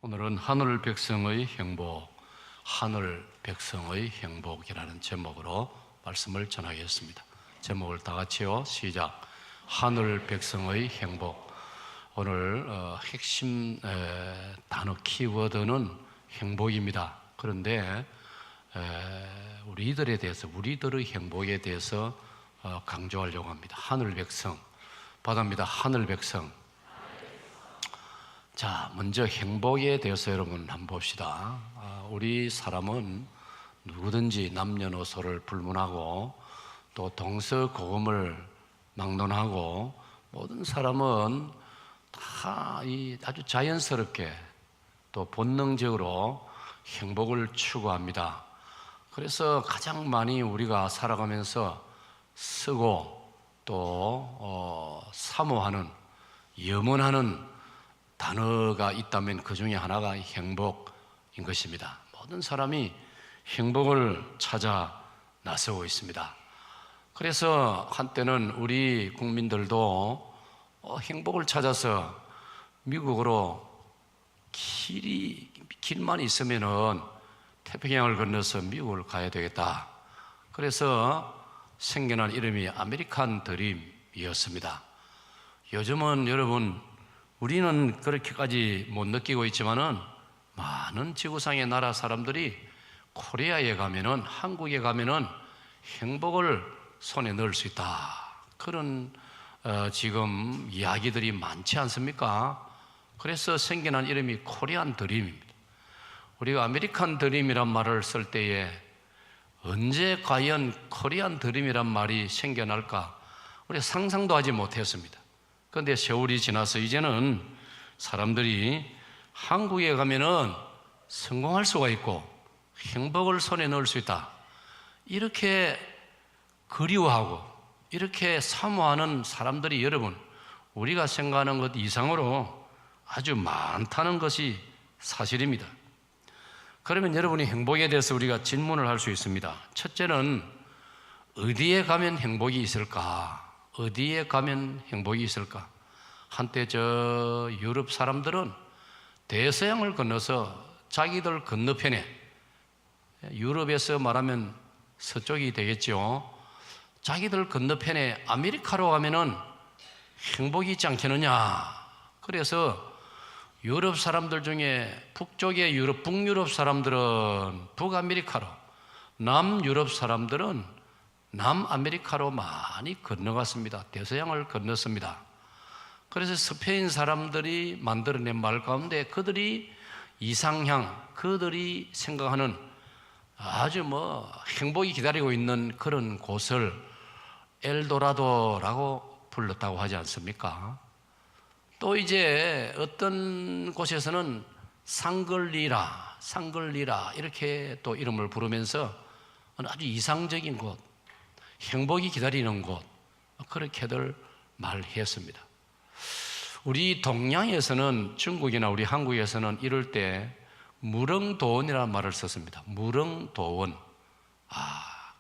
오늘은 하늘 백성의 행복, 하늘 백성의 행복이라는 제목으로 말씀을 전하겠습니다. 제목을 다 같이요. 시작. 하늘 백성의 행복. 오늘 핵심 단어 키워드는 행복입니다. 그런데 우리들에 대해서, 우리들의 행복에 대해서 강조하려고 합니다. 하늘 백성, 바다입니다. 하늘 백성. 자, 먼저 행복에 대해서 여러분 한번 봅시다. 우리 사람은 누구든지 남녀노소를 불문하고 또 동서고금을 막론하고 모든 사람은 다 아주 자연스럽게 또 본능적으로 행복을 추구합니다. 그래서 가장 많이 우리가 살아가면서 쓰고 또 사모하는, 염원하는 단어가 있다면 그 중에 하나가 행복인 것입니다. 모든 사람이 행복을 찾아 나서고 있습니다. 그래서 한때는 우리 국민들도 행복을 찾아서 미국으로 길만 있으면은 태평양을 건너서 미국을 가야 되겠다. 그래서 생겨난 이름이 아메리칸 드림이었습니다. 요즘은 여러분, 우리는 그렇게까지 못 느끼고 있지만은 많은 지구상의 나라 사람들이 코리아에 가면은, 한국에 가면은 행복을 손에 넣을 수 있다. 그런 지금 이야기들이 많지 않습니까? 그래서 생겨난 이름이 코리안 드림입니다. 우리가 아메리칸 드림이란 말을 쓸 때에 언제 과연 코리안 드림이란 말이 생겨날까? 우리가 상상도 하지 못했습니다. 그런데 세월이 지나서 이제는 사람들이 한국에 가면은 성공할 수가 있고 행복을 손에 넣을 수 있다. 이렇게 그리워하고 이렇게 사모하는 사람들이 여러분, 우리가 생각하는 것 이상으로 아주 많다는 것이 사실입니다. 그러면 여러분이 행복에 대해서 우리가 질문을 할 수 있습니다. 첫째는 어디에 가면 행복이 있을까? 어디에 가면 행복이 있을까? 한때 유럽 사람들은 대서양을 건너서 자기들 건너편에, 유럽에서 말하면 서쪽이 되겠죠. 자기들 건너편에 아메리카로 가면은 행복이 있지 않겠느냐. 그래서 유럽 사람들 중에 북쪽의 유럽, 북유럽 사람들은 북아메리카로, 남유럽 사람들은 남아메리카로 많이 건너갔습니다. 대서양을 건넜습니다. 그래서 스페인 사람들이 만들어낸 말 가운데 그들이 이상향, 그들이 생각하는 아주 행복이 기다리고 있는 그런 곳을 엘도라도라고 불렀다고 하지 않습니까? 또 이제 어떤 곳에서는 상글리라 이렇게 또 이름을 부르면서 아주 이상적인 곳, 행복이 기다리는 곳, 그렇게들 말했습니다. 우리 동양에서는, 중국이나 우리 한국에서는 이럴 때 무릉도원이라는 말을 썼습니다. 무릉도원.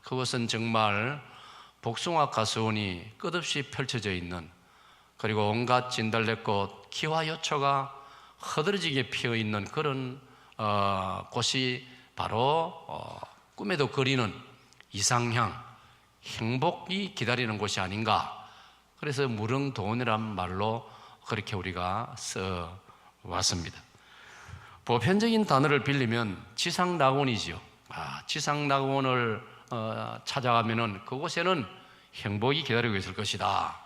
그것은 정말 복숭아 가수원이 끝없이 펼쳐져 있는, 그리고 온갖 진달래꽃, 기와요초가 허드러지게 피어있는 그런 곳이 바로 꿈에도 그리는 이상향, 행복이 기다리는 곳이 아닌가. 그래서 무릉도원이란 말로 그렇게 우리가 써왔습니다. 보편적인 단어를 빌리면 지상낙원이지요. 지상낙원을 찾아가면은 그곳에는 행복이 기다리고 있을 것이다.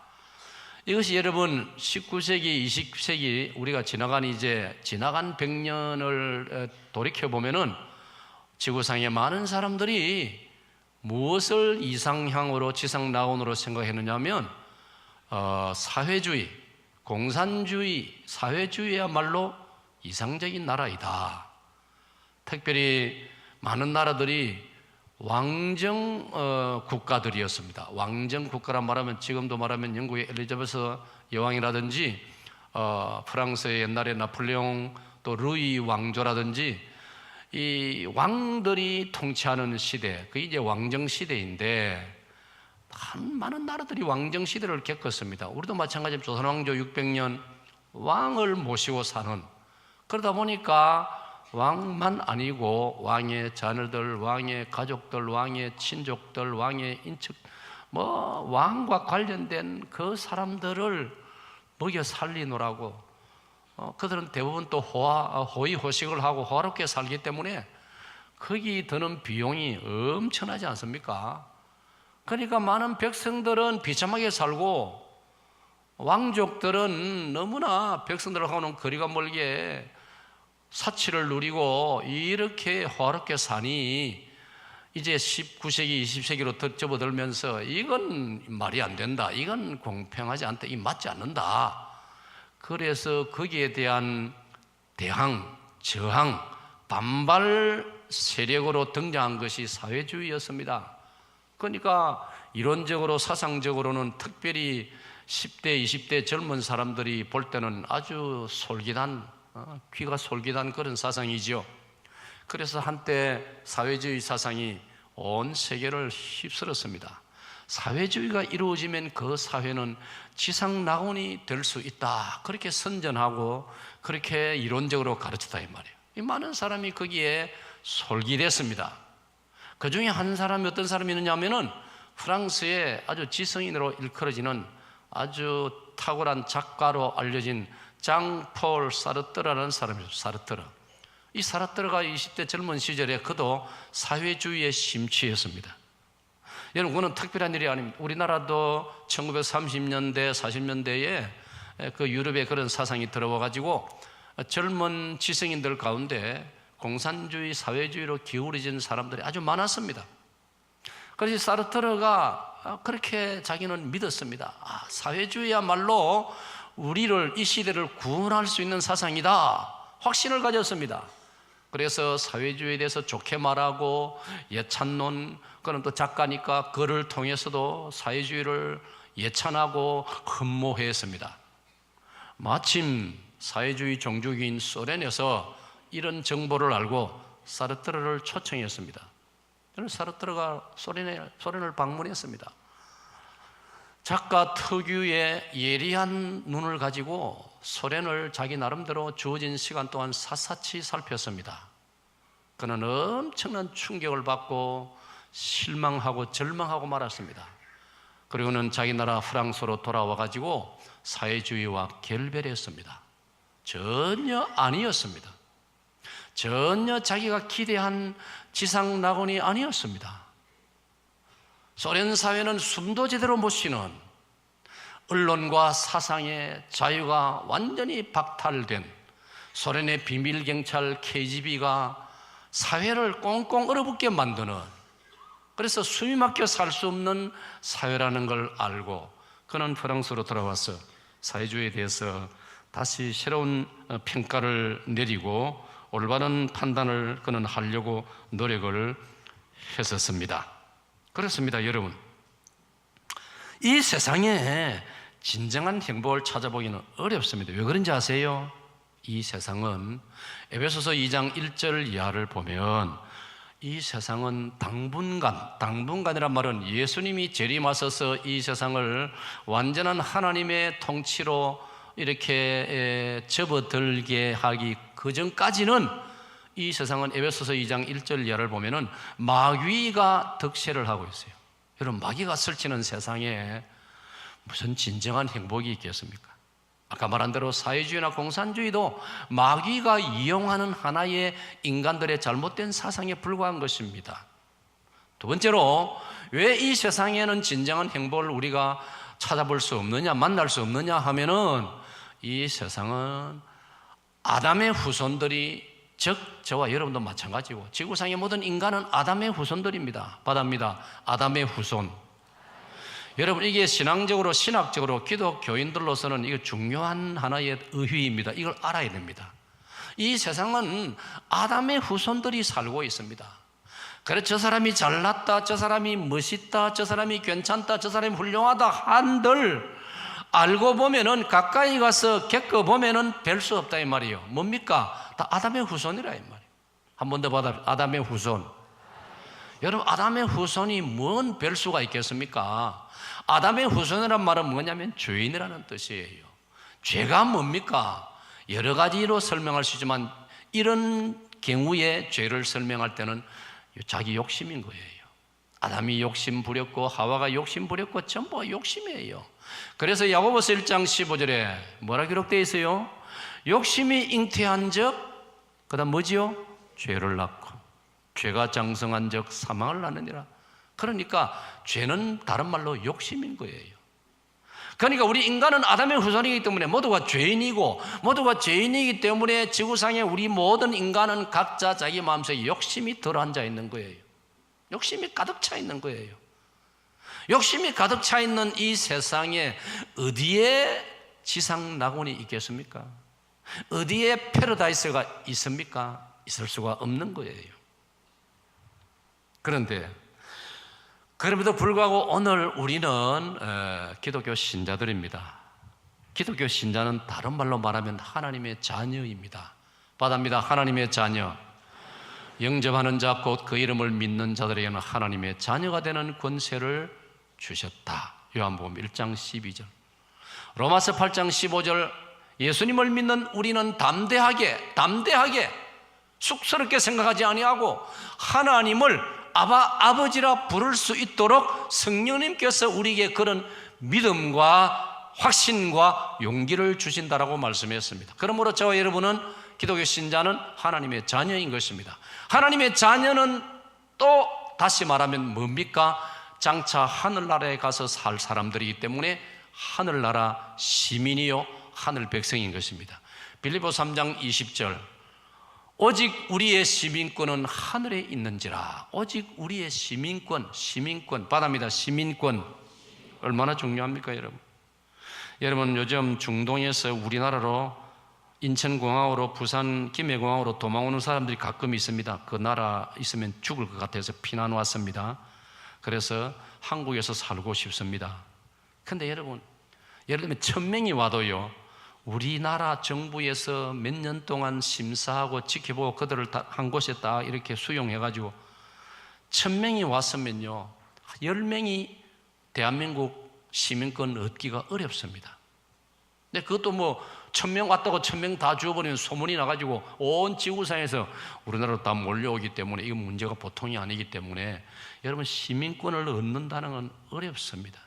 이것이 여러분 19세기, 20세기 우리가 지나간 100년을 돌이켜보면은 지구상의 많은 사람들이 무엇을 이상향으로, 지상낙원으로 생각했느냐 하면 사회주의, 공산주의, 사회주의야말로 이상적인 나라이다. 특별히 많은 나라들이 왕정 국가들이었습니다. 왕정 국가란 말하면 지금도 말하면 영국의 엘리자베스 여왕이라든지 프랑스의 옛날에 나폴레옹, 또 루이 왕조라든지 이 왕들이 통치하는 시대, 그게 이제 왕정 시대인데 많은 나라들이 왕정 시대를 겪었습니다. 우리도 마찬가지로 조선 왕조 600년 왕을 모시고 사는 그러다 보니까 왕만 아니고 왕의 자녀들, 왕의 가족들, 왕의 친족들, 왕의 인척, 왕과 관련된 그 사람들을 먹여 살리느라고 그들은 대부분 또 호의호식을 하고 호화롭게 살기 때문에 거기 드는 비용이 엄청나지 않습니까? 그러니까 많은 백성들은 비참하게 살고 왕족들은 너무나 백성들하고는 거리가 멀게 사치를 누리고 이렇게 호화롭게 사니 이제 19세기, 20세기로 접어들면서 이건 말이 안 된다. 이건 공평하지 않다. 이 맞지 않는다. 그래서 거기에 대한 대항, 저항, 반발 세력으로 등장한 것이 사회주의였습니다. 그러니까 이론적으로 사상적으로는 특별히 10대, 20대 젊은 사람들이 볼 때는 아주 솔깃한, 귀가 솔깃한 그런 사상이죠. 그래서 한때 사회주의 사상이 온 세계를 휩쓸었습니다. 사회주의가 이루어지면 그 사회는 지상낙원이 될 수 있다. 그렇게 선전하고 그렇게 이론적으로 가르쳤다 이 말이에요. 이 많은 사람이 거기에 솔깃했습니다. 그 중에 한 사람이 어떤 사람이 있느냐 하면은 프랑스의 아주 지성인으로 일컬어지는 아주 탁월한 작가로 알려진 장폴 사르트르라는 사람이죠. 사르트르. 이 사르트르가 20대 젊은 시절에 그도 사회주의에 심취했습니다. 여러분, 그거는 특별한 일이 아닙니다. 우리나라도 1930년대, 40년대에 그 유럽의 그런 사상이 들어와가지고 젊은 지성인들 가운데 공산주의, 사회주의로 기울어진 사람들이 아주 많았습니다. 그래서 사르트르가 그렇게 자기는 믿었습니다. 사회주의야말로 우리를, 이 시대를 구원할 수 있는 사상이다. 확신을 가졌습니다. 그래서 사회주의에 대해서 좋게 말하고 예찬론, 그는 또 작가니까 글을 통해서도 사회주의를 예찬하고 흠모했습니다. 마침 사회주의 종주국인 소련에서 이런 정보를 알고 사르트르를 초청했습니다. 저는 사르트르가 소련을 방문했습니다. 작가 특유의 예리한 눈을 가지고 소련을 자기 나름대로 주어진 시간 동안 샅샅이 살폈습니다. 그는 엄청난 충격을 받고 실망하고 절망하고 말았습니다. 그리고는 자기 나라 프랑스로 돌아와 가지고 사회주의와 결별했습니다. 전혀 아니었습니다. 전혀 자기가 기대한 지상낙원이 아니었습니다. 소련 사회는 숨도 제대로 못 쉬는, 언론과 사상의 자유가 완전히 박탈된 소련의 비밀경찰 KGB가 사회를 꽁꽁 얼어붙게 만드는, 그래서 숨이 막혀 살 수 없는 사회라는 걸 알고 그는 프랑스로 돌아와서 사회주의에 대해서 다시 새로운 평가를 내리고 올바른 판단을 그는 하려고 노력을 했었습니다. 그렇습니다, 여러분. 이 세상에 진정한 행복을 찾아보기는 어렵습니다. 왜 그런지 아세요? 이 세상은 에베소서 2장 1절 이하를 보면 이 세상은 당분간이란 말은 예수님이 재림하셔서 이 세상을 완전한 하나님의 통치로 이렇게 접어들게 하기 그전까지는 이 세상은 에베소서 2장 1절 이하를 보면은 마귀가 득세를 하고 있어요. 여러분, 마귀가 설치는 세상에 무슨 진정한 행복이 있겠습니까? 아까 말한 대로 사회주의나 공산주의도 마귀가 이용하는 하나의 인간들의 잘못된 사상에 불과한 것입니다. 두 번째로, 왜 이 세상에는 진정한 행복을 우리가 찾아볼 수 없느냐, 만날 수 없느냐 하면은 이 세상은 아담의 후손들이, 즉 저와 여러분도 마찬가지고 지구상의 모든 인간은 아담의 후손들입니다. 받아입니다. 아담의 후손. 여러분, 이게 신학적으로 기독교인들로서는 이거 중요한 하나의 의휘입니다. 이걸 알아야 됩니다. 이 세상은 아담의 후손들이 살고 있습니다. 그래서 저 사람이 잘났다, 저 사람이 멋있다, 저 사람이 괜찮다, 저 사람이 훌륭하다 한들 알고 보면은, 가까이 가서 겪어보면은 별 수 없다 이 말이에요. 뭡니까? 다 아담의 후손이라 이 말이에요. 한 번 더 받아, 아담의 후손. 여러분, 아담의 후손이 뭔 별 수가 있겠습니까? 아담의 후손이란 말은 뭐냐면 죄인이라는 뜻이에요. 죄가 뭡니까? 여러 가지로 설명할 수 있지만 이런 경우에 죄를 설명할 때는 자기 욕심인 거예요. 아담이 욕심 부렸고 하와가 욕심 부렸고 전부 욕심이에요. 그래서 야고보서 1장 15절에 뭐라 기록되어 있어요? 욕심이 잉태한 적, 그 다음 뭐지요? 죄를 낳고 죄가 장성한 적 사망을 낳느니라. 그러니까 죄는 다른 말로 욕심인 거예요. 그러니까 우리 인간은 아담의 후손이기 때문에 모두가 죄인이고, 모두가 죄인이기 때문에 지구상에 우리 모든 인간은 각자 자기 마음속에 욕심이 들어앉아 있는 거예요. 욕심이 가득 차 있는 거예요. 욕심이 가득 차 있는 이 세상에 어디에 지상 낙원이 있겠습니까? 어디에 패러다이스가 있습니까? 있을 수가 없는 거예요. 그런데 그럼에도 불구하고 오늘 우리는 기독교 신자들입니다. 기독교 신자는 다른 말로 말하면 하나님의 자녀입니다. 받아입니다. 하나님의 자녀. 영접하는 자 곧 그 이름을 믿는 자들에게는 하나님의 자녀가 되는 권세를 주셨다. 요한복음 1장 12절. 로마서 8장 15절. 예수님을 믿는 우리는 담대하게 쑥스럽게 생각하지 아니하고 하나님을 아버지라 부를 수 있도록 성령님께서 우리에게 그런 믿음과 확신과 용기를 주신다라고 말씀했습니다. 그러므로 저와 여러분은 기독교 신자는 하나님의 자녀인 것입니다. 하나님의 자녀는 또 다시 말하면 뭡니까? 장차 하늘나라에 가서 살 사람들이기 때문에 하늘나라 시민이요 하늘 백성인 것입니다. 빌립보 3장 20절. 오직 우리의 시민권은 하늘에 있는지라. 오직 우리의 시민권 받아입니다. 시민권 얼마나 중요합니까, 여러분? 여러분, 요즘 중동에서 우리나라로 인천공항으로 부산 김해공항으로 도망오는 사람들이 가끔 있습니다. 그 나라 있으면 죽을 것 같아서 피난 왔습니다. 그래서 한국에서 살고 싶습니다. 근데 여러분, 예를 들면 1000명이 와도요, 우리나라 정부에서 몇 년 동안 심사하고 지켜보고 그들을 한 곳에 딱 이렇게 수용해가지고 1000명이 왔으면요 10명이 대한민국 시민권 얻기가 어렵습니다. 근데 그것도 뭐 1000명 왔다고 1000명 다 주어버리는 소문이 나가지고 온 지구상에서 우리나라로 다 몰려오기 때문에 이건 문제가 보통이 아니기 때문에 여러분 시민권을 얻는다는 건 어렵습니다.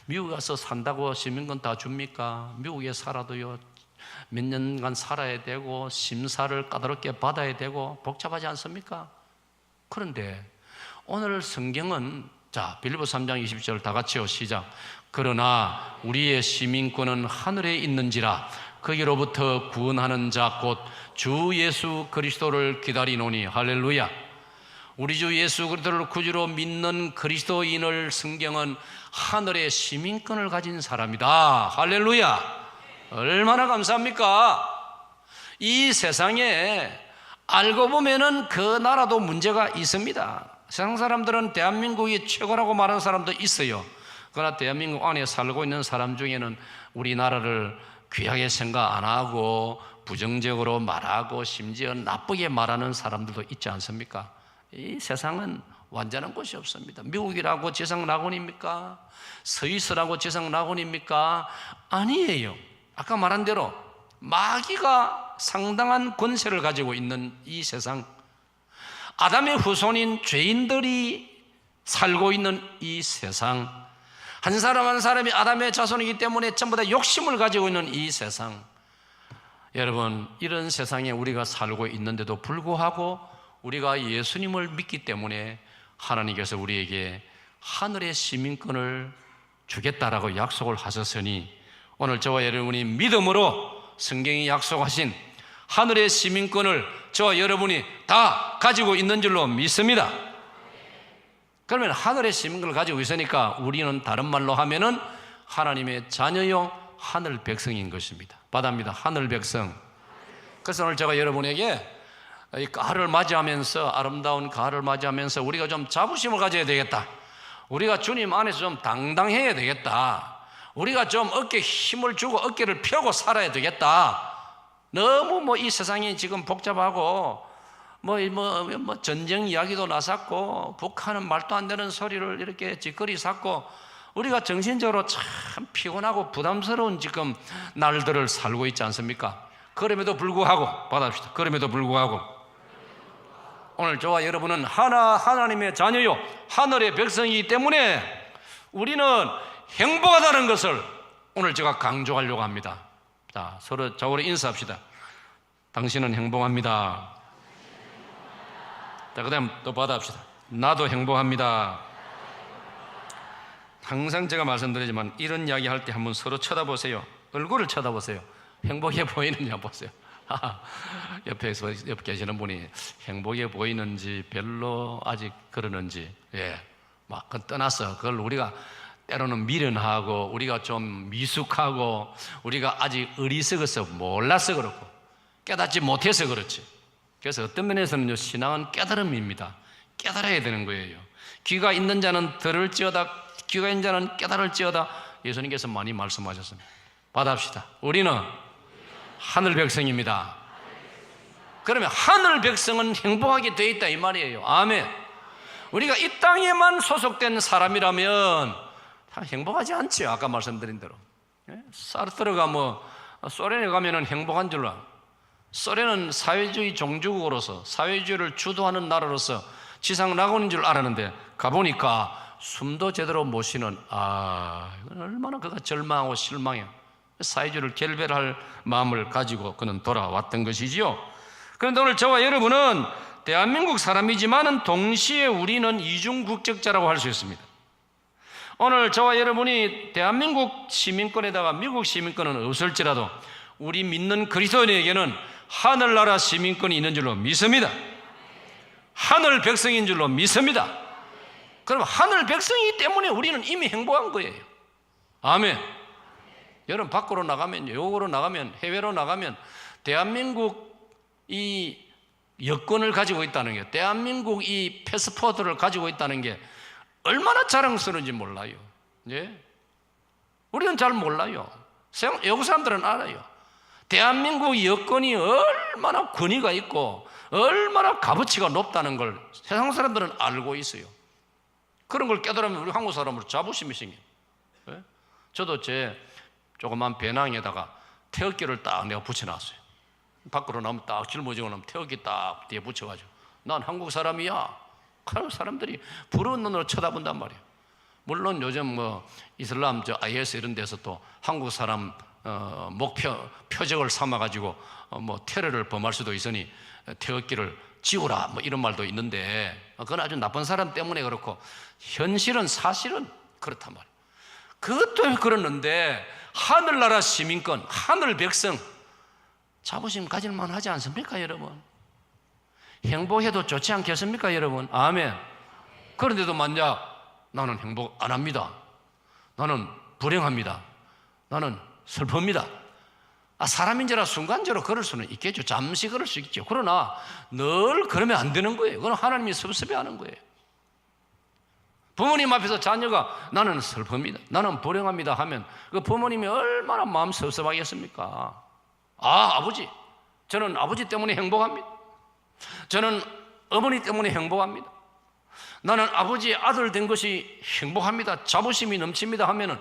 미국에 가서 산다고 시민권 다 줍니까? 미국에 살아도요 몇 년간 살아야 되고 심사를 까다롭게 받아야 되고 복잡하지 않습니까? 그런데 오늘 성경은 자 빌립보 3장 20절 다 같이요 시작. 그러나 우리의 시민권은 하늘에 있는지라 거기로부터 구원하는 자 곧 주 예수 그리스도를 기다리노니. 할렐루야. 우리 주 예수 그리스도를 구주로 믿는 그리스도인을 성경은 하늘의 시민권을 가진 사람이다. 할렐루야. 얼마나 감사합니까? 이 세상에 알고 보면은 그 나라도 문제가 있습니다. 세상 사람들은 대한민국이 최고라고 말하는 사람도 있어요. 그러나 대한민국 안에 살고 있는 사람 중에는 우리나라를 귀하게 생각 안 하고 부정적으로 말하고 심지어 나쁘게 말하는 사람들도 있지 않습니까? 이 세상은 완전한 곳이 없습니다. 미국이라고 지상 낙원입니까? 스위스라고 지상 낙원입니까? 아니에요. 아까 말한 대로 마귀가 상당한 권세를 가지고 있는 이 세상, 아담의 후손인 죄인들이 살고 있는 이 세상, 한 사람 한 사람이 아담의 자손이기 때문에 전부 다 욕심을 가지고 있는 이 세상, 여러분 이런 세상에 우리가 살고 있는데도 불구하고 우리가 예수님을 믿기 때문에 하나님께서 우리에게 하늘의 시민권을 주겠다라고 약속을 하셨으니 오늘 저와 여러분이 믿음으로 성경이 약속하신 하늘의 시민권을 저와 여러분이 다 가지고 있는 줄로 믿습니다. 그러면 하늘의 시민권을 가지고 있으니까 우리는 다른 말로 하면은 하나님의 자녀요 하늘 백성인 것입니다. 받아입니다. 하늘 백성. 그래서 오늘 제가 여러분에게 이 가을을 맞이하면서 아름다운 가을을 맞이하면서 우리가 좀 자부심을 가져야 되겠다. 우리가 주님 안에서 좀 당당해야 되겠다. 우리가 좀 어깨에 힘을 주고 어깨를 펴고 살아야 되겠다. 너무 이 세상이 지금 복잡하고 전쟁 이야기도 나섰고 북한은 말도 안 되는 소리를 이렇게 짓거리 샀고 우리가 정신적으로 참 피곤하고 부담스러운 지금 날들을 살고 있지 않습니까? 그럼에도 불구하고 받아봅시다. 그럼에도 불구하고 오늘 저와 여러분은 하나님의 자녀요 하늘의 백성이기 때문에 우리는 행복하다는 것을 오늘 제가 강조하려고 합니다. 자, 서로 좌우로 인사합시다. 당신은 행복합니다. 자, 그 다음 또 받아봅시다. 나도 행복합니다. 항상 제가 말씀드리지만 이런 이야기 할 때 한번 서로 쳐다보세요. 얼굴을 쳐다보세요. 행복해 보이느냐 보세요. 옆에 계시는 분이 행복해 보이는지 별로 아직 그러는지, 막 떠났어. 그걸 우리가 때로는 미련하고 우리가 좀 미숙하고 우리가 아직 어리석어서 몰라서 그렇고 깨닫지 못해서 그렇지. 그래서 어떤 면에서는요, 신앙은 깨달음입니다. 깨달아야 되는 거예요. 귀가 있는 자는 들을지어다, 귀가 있는 자는 깨달을지어다. 예수님께서 많이 말씀하셨습니다. 받아봅시다. 우리는 하늘 백성입니다. 그러면 하늘 백성은 행복하게 되어 있다 이 말이에요. 아멘. 우리가 이 땅에만 소속된 사람이라면 다 행복하지 않지요. 아까 말씀드린 대로. 사르트르가 소련에 가면은 행복한 줄 알아. 소련은 사회주의 종주국으로서 사회주의를 주도하는 나라로서 지상 낙원인 줄 알았는데 가보니까 숨도 제대로 못 쉬는, 이건 얼마나 그가 절망하고 실망해. 사회주의를 결별할 마음을 가지고 그는 돌아왔던 것이지요. 그런데 오늘 저와 여러분은 대한민국 사람이지만은 동시에 우리는 이중 국적자라고 할 수 있습니다. 오늘 저와 여러분이 대한민국 시민권에다가 미국 시민권은 없을지라도 우리 믿는 그리스도인에게는 하늘나라 시민권이 있는 줄로 믿습니다. 하늘 백성인 줄로 믿습니다. 그럼 하늘 백성이기 때문에 우리는 이미 행복한 거예요. 아멘. 여러분 밖으로 나가면, 외국으로 나가면, 해외로 나가면 대한민국 이 여권을 가지고 있다는 게, 대한민국 이 패스포트를 가지고 있다는 게 얼마나 자랑스러운지 몰라요. 우리는 잘 몰라요. 외국 사람들은 알아요. 대한민국 여권이 얼마나 권위가 있고 얼마나 값어치가 높다는 걸 세상 사람들은 알고 있어요. 그런 걸 깨달으면 우리 한국 사람으로 자부심이 생겨요. 저도 제 조그만 배낭에다가 태극기를 딱 내가 붙여놨어요. 밖으로 나면 딱 짊어지고 나면 태극기 딱 뒤에 붙여가지고 난 한국 사람이야. 그런 사람들이 부러운 눈으로 쳐다본단 말이에요. 물론 요즘 이슬람 IS 이런 데서 또 한국 사람 표적을 삼아가지고 테러를 범할 수도 있으니 태극기를 지우라 이런 말도 있는데 그건 아주 나쁜 사람 때문에 그렇고 현실은 사실은 그렇단 말이에요. 그것도 그렇는데 하늘나라 시민권, 하늘 백성 자부심 가질만 하지 않습니까 여러분? 행복해도 좋지 않겠습니까 여러분? 아멘. 그런데도 만약 나는 행복 안 합니다, 나는 불행합니다, 나는 슬픕니다, 사람인지라 순간적으로 그럴 수는 있겠죠. 잠시 그럴 수 있죠. 그러나 늘 그러면 안 되는 거예요. 그건 하나님이 섭섭해하는 거예요. 부모님 앞에서 자녀가 나는 슬픕니다, 나는 불행합니다 하면 그 부모님이 얼마나 마음 섭섭하겠습니까? 아버지, 저는 아버지 때문에 행복합니다, 저는 어머니 때문에 행복합니다, 나는 아버지의 아들 된 것이 행복합니다, 자부심이 넘칩니다 하면은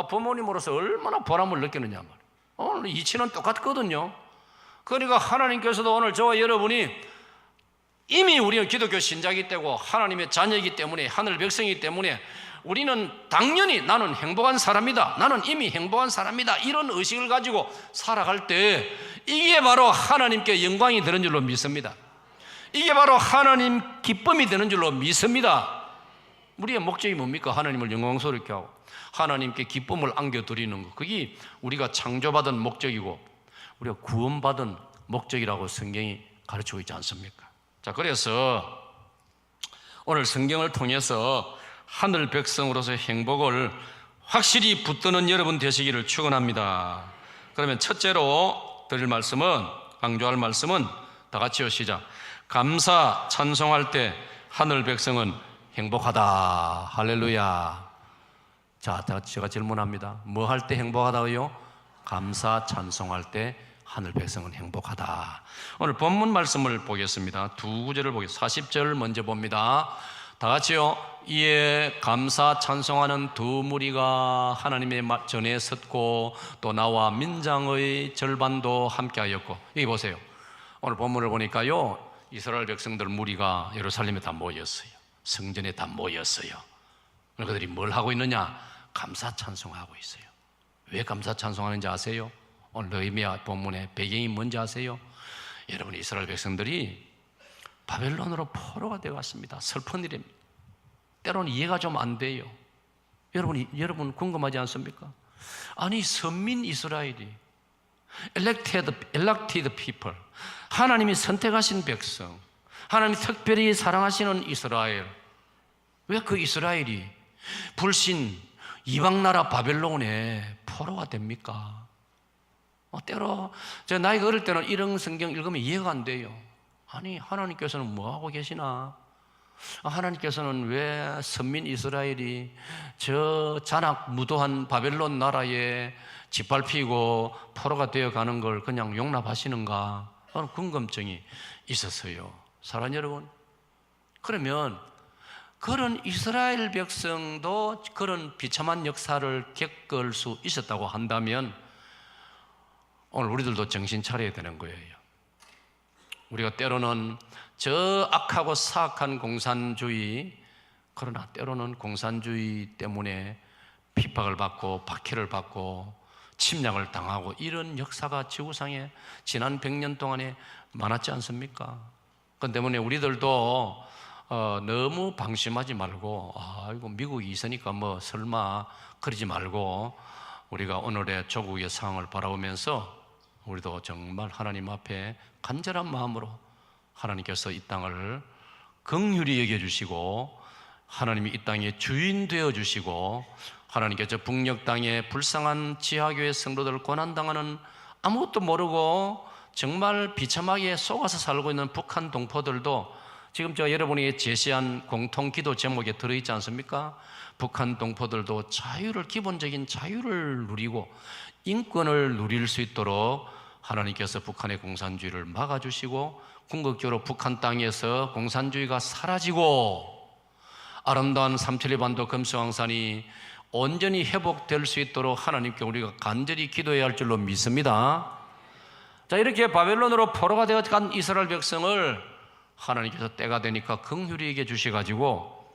부모님으로서 얼마나 보람을 느끼느냐 말이에요. 오늘 이치는 똑같거든요. 그러니까 하나님께서도 오늘 저와 여러분이 이미 우리는 기독교 신자이기 때문에 하나님의 자녀이기 때문에 하늘 백성이기 때문에 우리는 당연히 나는 행복한 사람이다, 나는 이미 행복한 사람이다, 이런 의식을 가지고 살아갈 때 이게 바로 하나님께 영광이 되는 줄로 믿습니다. 이게 바로 하나님 기쁨이 되는 줄로 믿습니다. 우리의 목적이 뭡니까? 하나님을 영광스럽게 하고 하나님께 기쁨을 안겨드리는 것, 그게 우리가 창조받은 목적이고 우리가 구원받은 목적이라고 성경이 가르치고 있지 않습니까? 자, 그래서 오늘 성경을 통해서 하늘 백성으로서의 행복을 확실히 붙드는 여러분 되시기를 축원합니다. 그러면 첫째로 드릴 말씀은, 강조할 말씀은 다 같이요, 시작. 감사 찬송할 때 하늘 백성은 행복하다. 할렐루야. 자, 제가 질문합니다. 뭐 할 때 행복하다고요? 감사 찬송할 때 하늘 백성은 행복하다. 오늘 본문 말씀을 보겠습니다. 두 구절을 보겠습니다. 40절 먼저 봅니다. 다 같이요. 이에 감사 찬송하는 두 무리가 하나님의 전에 섰고 또 나와 민장의 절반도 함께하였고. 여기 보세요. 오늘 본문을 보니까요, 이스라엘 백성들 무리가 예루살렘에 다 모였어요. 성전에 다 모였어요. 그들이 뭘 하고 있느냐? 감사 찬송하고 있어요. 왜 감사 찬송하는지 아세요? 오늘 느헤미야 본문의 배경이 뭔지 아세요? 여러분, 이스라엘 백성들이 바벨론으로 포로가 되어 갔습니다. 슬픈 일입니다. 때로는 이해가 좀 안 돼요. 여러분 궁금하지 않습니까? 아니, 선민 이스라엘이 elected people, 하나님이 선택하신 백성, 하나님이 특별히 사랑하시는 이스라엘, 왜 그 이스라엘이 불신 이방 나라 바벨론에 포로가 됩니까? 때로 제가 나이가 어릴 때는 이런 성경 읽으면 이해가 안 돼요. 아니, 하나님께서는 뭐 하고 계시나? 하나님께서는 왜 선민 이스라엘이 저 잔악 무도한 바벨론 나라에 짓밟히고 포로가 되어 가는 걸 그냥 용납하시는가? 하는 궁금증이 있었어요. 사랑하는 여러분, 그러면 그런 이스라엘 백성도 그런 비참한 역사를 겪을 수 있었다고 한다면 오늘 우리들도 정신 차려야 되는 거예요. 우리가 때로는 저 악하고 사악한 공산주의, 그러나 때로는 공산주의 때문에 핍박을 받고 박해를 받고 침략을 당하고 이런 역사가 지구상에 지난 100년 동안에 많았지 않습니까? 그 때문에 우리들도 너무 방심하지 말고, 이거 미국이 있으니까 뭐 설마 그러지 말고, 우리가 오늘의 조국의 상황을 바라보면서 우리도 정말 하나님 앞에 간절한 마음으로 하나님께서 이 땅을 긍휼히 여겨주시고 하나님이 이 땅의 주인 되어주시고 하나님께서 북녘 땅에 불쌍한 지하교회 성도들을 고난당하는 아무것도 모르고 정말 비참하게 속아서 살고 있는 북한 동포들도 지금 저 여러분이 제시한 공통기도 제목에 들어있지 않습니까? 북한 동포들도 자유를, 기본적인 자유를 누리고 인권을 누릴 수 있도록 하나님께서 북한의 공산주의를 막아주시고 궁극적으로 북한 땅에서 공산주의가 사라지고 아름다운 삼천리반도 금수강산이 온전히 회복될 수 있도록 하나님께 우리가 간절히 기도해야 할 줄로 믿습니다. 자, 이렇게 바벨론으로 포로가 되어 간 이스라엘 백성을 하나님께서 때가 되니까 긍휼히 여겨 주셔가지고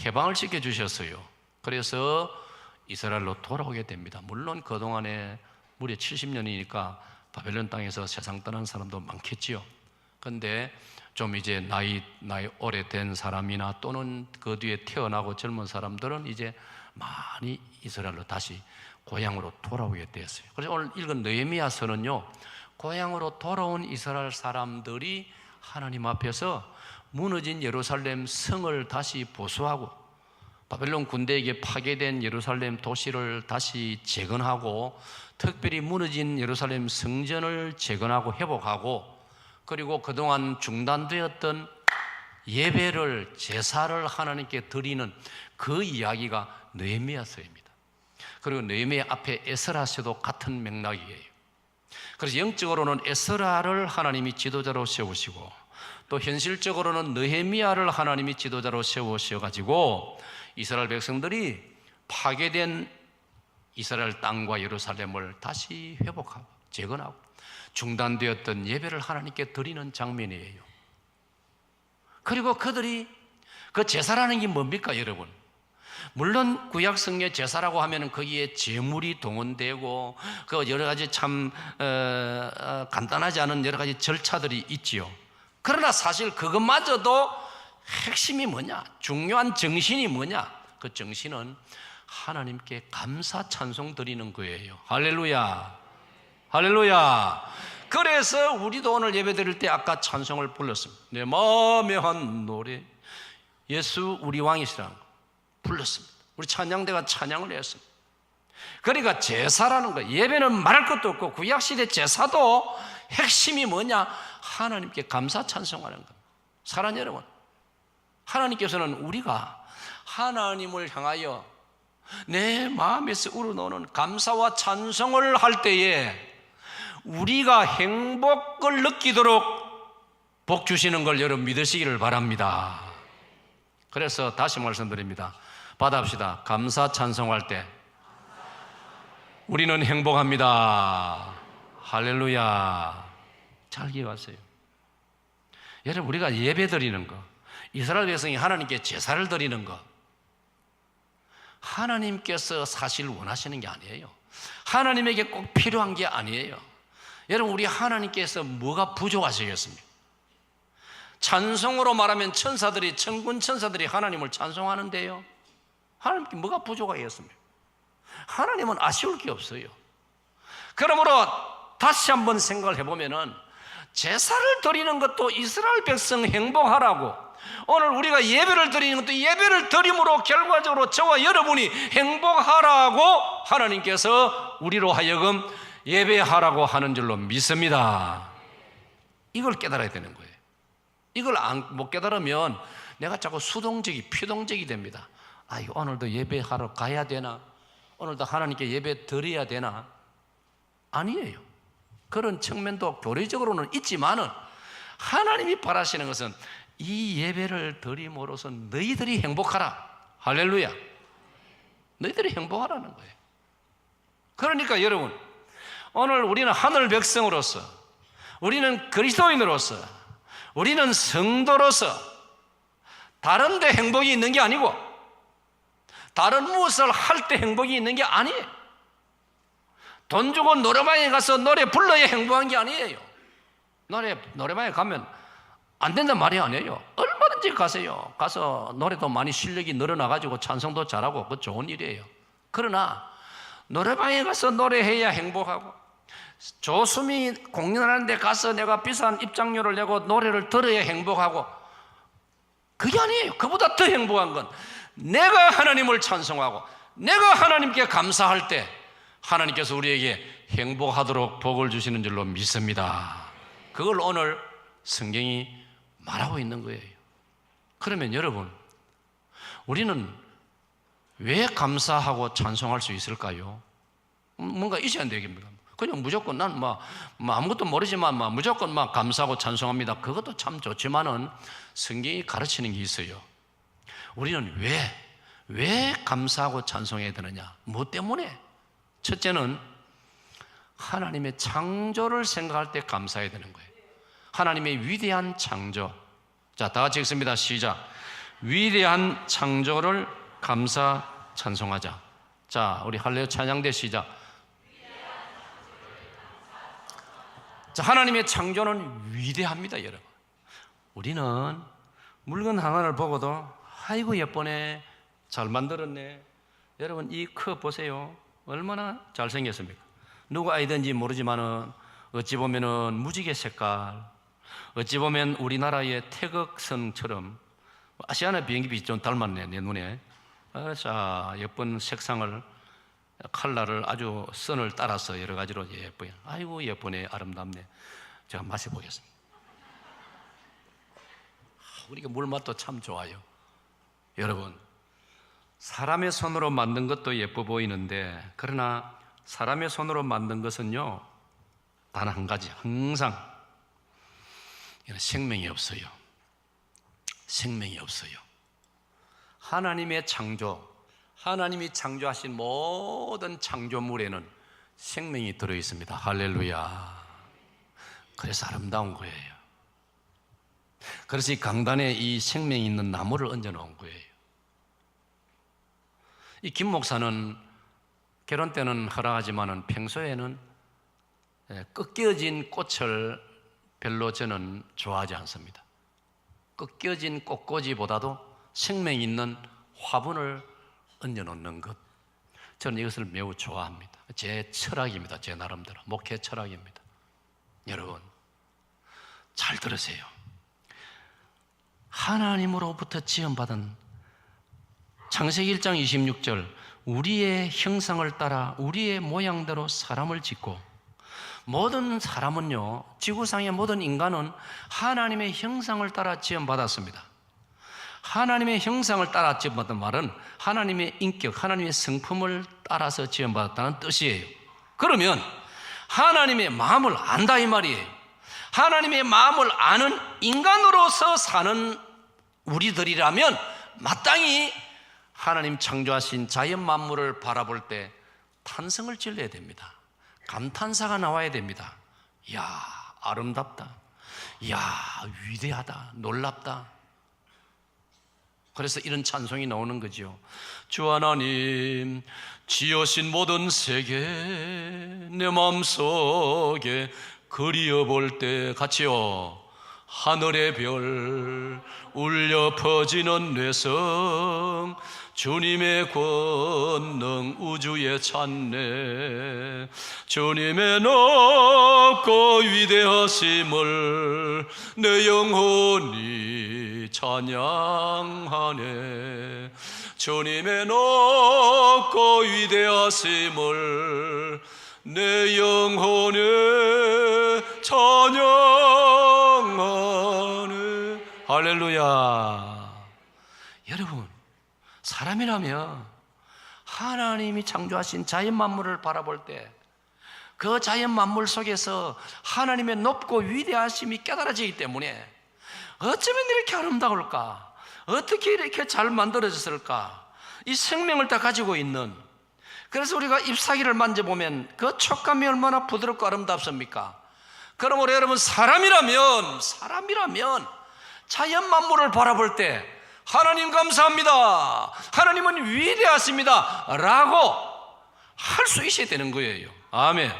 해방을 시켜주셨어요. 그래서 이스라엘로 돌아오게 됩니다. 물론 그동안에 무려 70년이니까 바벨론 땅에서 세상 떠난 사람도 많겠지요. 그런데 좀 이제 나이 오래된 사람이나 또는 그 뒤에 태어나고 젊은 사람들은 이제 많이 이스라엘로 다시 고향으로 돌아오게 되었어요. 그래서 오늘 읽은 느헤미야서는요, 고향으로 돌아온 이스라엘 사람들이 하나님 앞에서 무너진 예루살렘 성을 다시 보수하고 바벨론 군대에게 파괴된 예루살렘 도시를 다시 재건하고 특별히 무너진 예루살렘 성전을 재건하고 회복하고 그리고 그동안 중단되었던 예배를, 제사를 하나님께 드리는 그 이야기가 느헤미야서입니다. 그리고 느헤미야 앞에 에스라서도 같은 맥락이에요. 그래서 영적으로는 에스라를 하나님이 지도자로 세우시고 또 현실적으로는 느헤미야를 하나님이 지도자로 세우셔가지고 이스라엘 백성들이 파괴된 이스라엘 땅과 예루살렘을 다시 회복하고 재건하고 중단되었던 예배를 하나님께 드리는 장면이에요. 그리고 그들이 그 제사라는 게 뭡니까, 여러분? 물론 구약 성경의 제사라고 하면 거기에 제물이 동원되고 그 여러 가지 참 간단하지 않은 여러 가지 절차들이 있지요. 그러나 사실 그것마저도 핵심이 뭐냐? 중요한 정신이 뭐냐? 그 정신은 하나님께 감사 찬송 드리는 거예요. 할렐루야, 할렐루야. 그래서 우리도 오늘 예배 드릴 때 아까 찬송을 불렀습니다. 내 마음에 한 노래 예수 우리 왕이시라는 거 불렀습니다. 우리 찬양대가 찬양을 했습니다. 그러니까 제사라는 거, 예배는 말할 것도 없고 구약시대 제사도 핵심이 뭐냐? 하나님께 감사 찬송하는 겁니다. 사랑하는 여러분, 하나님께서는 우리가 하나님을 향하여 내 마음에서 우러나오는 감사와 찬송을 할 때에 우리가 행복을 느끼도록 복 주시는 걸 여러분 믿으시기를 바랍니다. 그래서 다시 말씀드립니다. 받아봅시다. 감사 찬송할 때 우리는 행복합니다. 할렐루야. 잘 기억하세요. 여러분, 우리가 예배 드리는 거, 이스라엘 백성이 하나님께 제사를 드리는 거, 하나님께서 사실 원하시는 게 아니에요. 하나님에게 꼭 필요한 게 아니에요. 여러분, 우리 하나님께서 뭐가 부족하시겠습니까? 찬송으로 말하면 천사들이, 천군 천사들이 하나님을 찬송하는데요, 하나님께 뭐가 부족하겠습니까? 하나님은 아쉬울 게 없어요. 그러므로 다시 한번 생각을 해보면은, 제사를 드리는 것도 이스라엘 백성 행복하라고, 오늘 우리가 예배를 드리는 것도 예배를 드림으로 결과적으로 저와 여러분이 행복하라고 하나님께서 우리로 하여금 예배하라고 하는 줄로 믿습니다. 이걸 깨달아야 되는 거예요. 이걸 못 깨달으면 내가 자꾸 수동적이, 피동적이 됩니다. 오늘도 예배하러 가야 되나? 오늘도 하나님께 예배 드려야 되나? 아니에요. 그런 측면도 교리적으로는 있지만은, 하나님이 바라시는 것은 이 예배를 드림으로써 너희들이 행복하라. 할렐루야. 너희들이 행복하라는 거예요. 그러니까 여러분, 오늘 우리는 하늘 백성으로서, 우리는 그리스도인으로서, 우리는 성도로서 다른 데 행복이 있는 게 아니고, 다른 무엇을 할 때 행복이 있는 게 아니에요. 돈 주고 노래방에 가서 노래 불러야 행복한 게 아니에요. 노래방에 가면 안 된단 말이 아니에요. 얼마든지 가세요. 가서 노래도 많이 실력이 늘어나가지고 찬송도 잘하고, 그거 좋은 일이에요. 그러나 노래방에 가서 노래해야 행복하고, 조수미 공연하는 데 가서 내가 비싼 입장료를 내고 노래를 들어야 행복하고, 그게 아니에요. 그보다 더 행복한 건 내가 하나님을 찬송하고 내가 하나님께 감사할 때 하나님께서 우리에게 행복하도록 복을 주시는 줄로 믿습니다. 그걸 오늘 성경이 말하고 있는 거예요. 그러면 여러분, 우리는 왜 감사하고 찬송할 수 있을까요? 뭔가 있어야 안 되겠습니까? 그냥 무조건 난 아무것도 모르지만 무조건 감사하고 찬송합니다. 그것도 참 좋지만은 성경이 가르치는 게 있어요. 우리는 왜 감사하고 찬송해야 되느냐? 뭐 때문에? 첫째는 하나님의 창조를 생각할 때 감사해야 되는 거예요. 하나님의 위대한 창조. 자, 다 같이 읽습니다. 시작. 위대한 창조를 감사 찬송하자. 자, 우리 할렐루야 찬양대 시작. 자, 하나님의 창조는 위대합니다, 여러분. 우리는 물건 하나를 보고도 아이고 예쁘네, 잘 만들었네. 여러분, 이 컵 보세요. 얼마나 잘생겼습니까? 누구 아이든지 모르지만은 어찌 보면은 무지개 색깔, 어찌 보면 우리나라의 태극선처럼 아시아나 비행기 좀 닮았네, 내 눈에. 자, 예쁜 색상을, 컬러를 아주 선을 따라서 여러 가지로 예뻐요. 아이고 예쁘네, 아름답네. 제가 마셔보겠습니다. 우리가 물맛도 참 좋아요. 여러분, 사람의 손으로 만든 것도 예뻐 보이는데, 그러나 사람의 손으로 만든 것은요, 단 한 가지, 항상 생명이 없어요. 생명이 없어요. 하나님의 창조, 하나님이 창조하신 모든 창조물에는 생명이 들어있습니다. 할렐루야. 그래서 아름다운 거예요. 그래서 이 강단에 이 생명이 있는 나무를 얹어 놓은 거예요. 이 김 목사는 결혼 때는 허락하지만은 평소에는 꺾여진 꽃을 별로 저는 좋아하지 않습니다. 꺾여진 꽃꽂이보다도 생명 있는 화분을 얹어 놓는 것, 저는 이것을 매우 좋아합니다. 제 철학입니다. 제 나름대로 목회 철학입니다. 여러분, 잘 들으세요. 하나님으로부터 지음받은 창세기 1장 26절, 우리의 형상을 따라 우리의 모양대로 사람을 짓고, 모든 사람은요, 지구상의 모든 인간은 하나님의 형상을 따라 지음받았습니다. 하나님의 형상을 따라 지음받은 말은 하나님의 인격, 하나님의 성품을 따라서 지음받았다는 뜻이에요. 그러면 하나님의 마음을 안다 이 말이에요. 하나님의 마음을 아는 인간으로서 사는 우리들이라면 마땅히 하나님 창조하신 자연 만물을 바라볼 때 탄성을 질러야 됩니다. 감탄사가 나와야 됩니다. 이야, 아름답다. 이야, 위대하다. 놀랍다. 그래서 이런 찬송이 나오는 거죠. 주 하나님 지으신 모든 세계 내 마음속에 그리어볼 때 같이요. 하늘의 별 울려 퍼지는 뇌성 주님의 권능 우주에 찬네. 주님의 높고 위대하심을 내 영혼이 찬양하네. 주님의 높고 위대하심을 내 영혼이 찬양하네. 할렐루야. 여러분, 사람이라면 하나님이 창조하신 자연 만물을 바라볼 때 그 자연 만물 속에서 하나님의 높고 위대하심이 깨달아지기 때문에 어쩌면 이렇게 아름다울까? 어떻게 이렇게 잘 만들어졌을까? 이 생명을 다 가지고 있는, 그래서 우리가 잎사귀를 만져보면 그 촉감이 얼마나 부드럽고 아름답습니까? 그러므로 여러분, 사람이라면 자연 만물을 바라볼 때 하나님 감사합니다, 하나님은 위대하십니다 라고 할 수 있어야 되는 거예요. 아멘.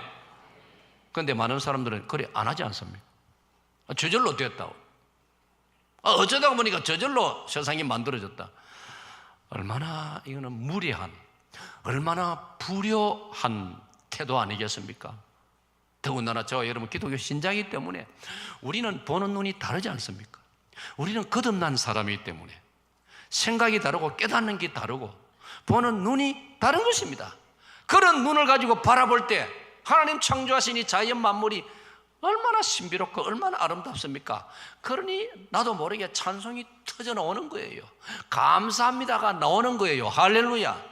그런데 많은 사람들은 그래 안 하지 않습니까? 저절로 됐다고. 어쩌다 보니까 저절로 세상이 만들어졌다. 얼마나 이거는 무례한, 얼마나 불효한 태도 아니겠습니까? 더군다나 저와 여러분 기독교 신자이기 때문에 우리는 보는 눈이 다르지 않습니까? 우리는 거듭난 사람이기 때문에 생각이 다르고 깨닫는 게 다르고 보는 눈이 다른 것입니다. 그런 눈을 가지고 바라볼 때 하나님 창조하신 이 자연 만물이 얼마나 신비롭고 얼마나 아름답습니까? 그러니 나도 모르게 찬송이 터져 나오는 거예요. 감사합니다가 나오는 거예요. 할렐루야.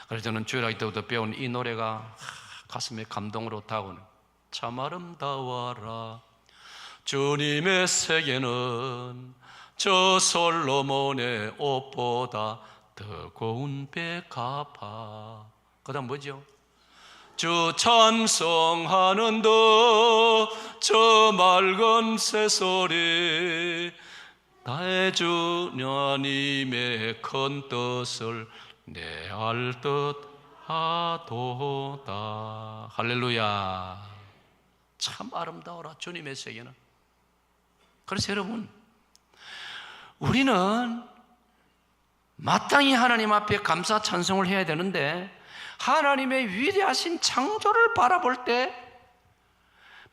그래서 저는 주일학교 때부터 배운 이 노래가 가슴에 감동으로 다가오는, 참 아름다워라 주님의 세계는 저 솔로몬의 옷보다 더 고운 백합화. 그 다음 뭐죠? 주 찬송하는다 저 맑은 새소리 나의 주 하나님의 큰 뜻을 내 알 듯 하도다. 할렐루야. 참 아름다워라 주님의 세계는. 그래서 여러분, 우리는 마땅히 하나님 앞에 감사 찬송을 해야 되는데 하나님의 위대하신 창조를 바라볼 때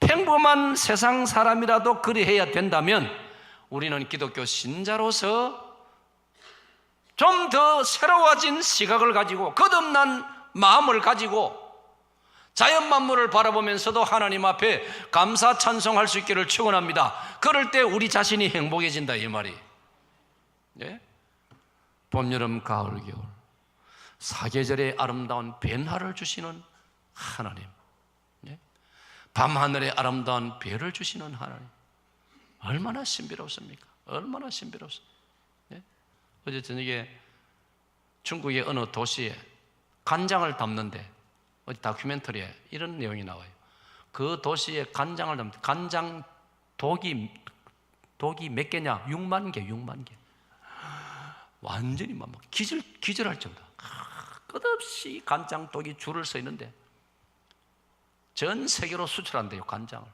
평범한 세상 사람이라도 그리해야 된다면 우리는 기독교 신자로서 좀 더 새로워진 시각을 가지고 거듭난 마음을 가지고 자연 만물을 바라보면서도 하나님 앞에 감사 찬송할 수 있기를 축원합니다. 그럴 때 우리 자신이 행복해진다 이 말이. 예? 봄, 여름, 가을, 겨울 사계절의 아름다운 변화를 주시는 하나님, 예? 밤하늘의 아름다운 별을 주시는 하나님, 얼마나 신비롭습니까? 얼마나 신비롭습니까? 예? 어제 저녁에 중국의 어느 도시에 간장을 담는데 어디 다큐멘터리에 이런 내용이 나와요. 그 도시에 간장을 담는데 간장 독이 몇 개냐? 6만 개. 완전히 막 기절할 정도. 끝없이 간장 독이 줄을 서 있는데 전 세계로 수출한대요, 간장을.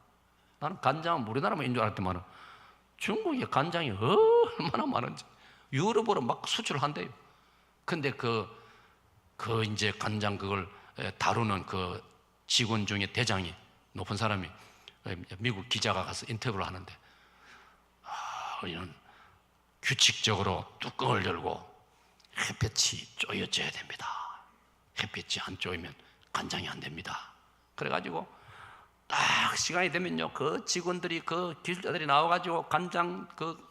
나는 간장은 우리나라만 있는 줄 알았더만 중국에 간장이 얼마나 많은지 유럽으로 막 수출한대요. 근데 그 이제 간장 그걸 다루는 그 직원 중에 대장이 높은 사람이 미국 기자가 가서 인터뷰를 하는데 우리는 규칙적으로 뚜껑을 열고 햇볕이 쪼여져야 됩니다. 햇빛이 안 쪼이면 간장이 안 됩니다. 그래가지고 딱 시간이 되면요, 그 직원들이 그 기술자들이 나와가지고 간장 그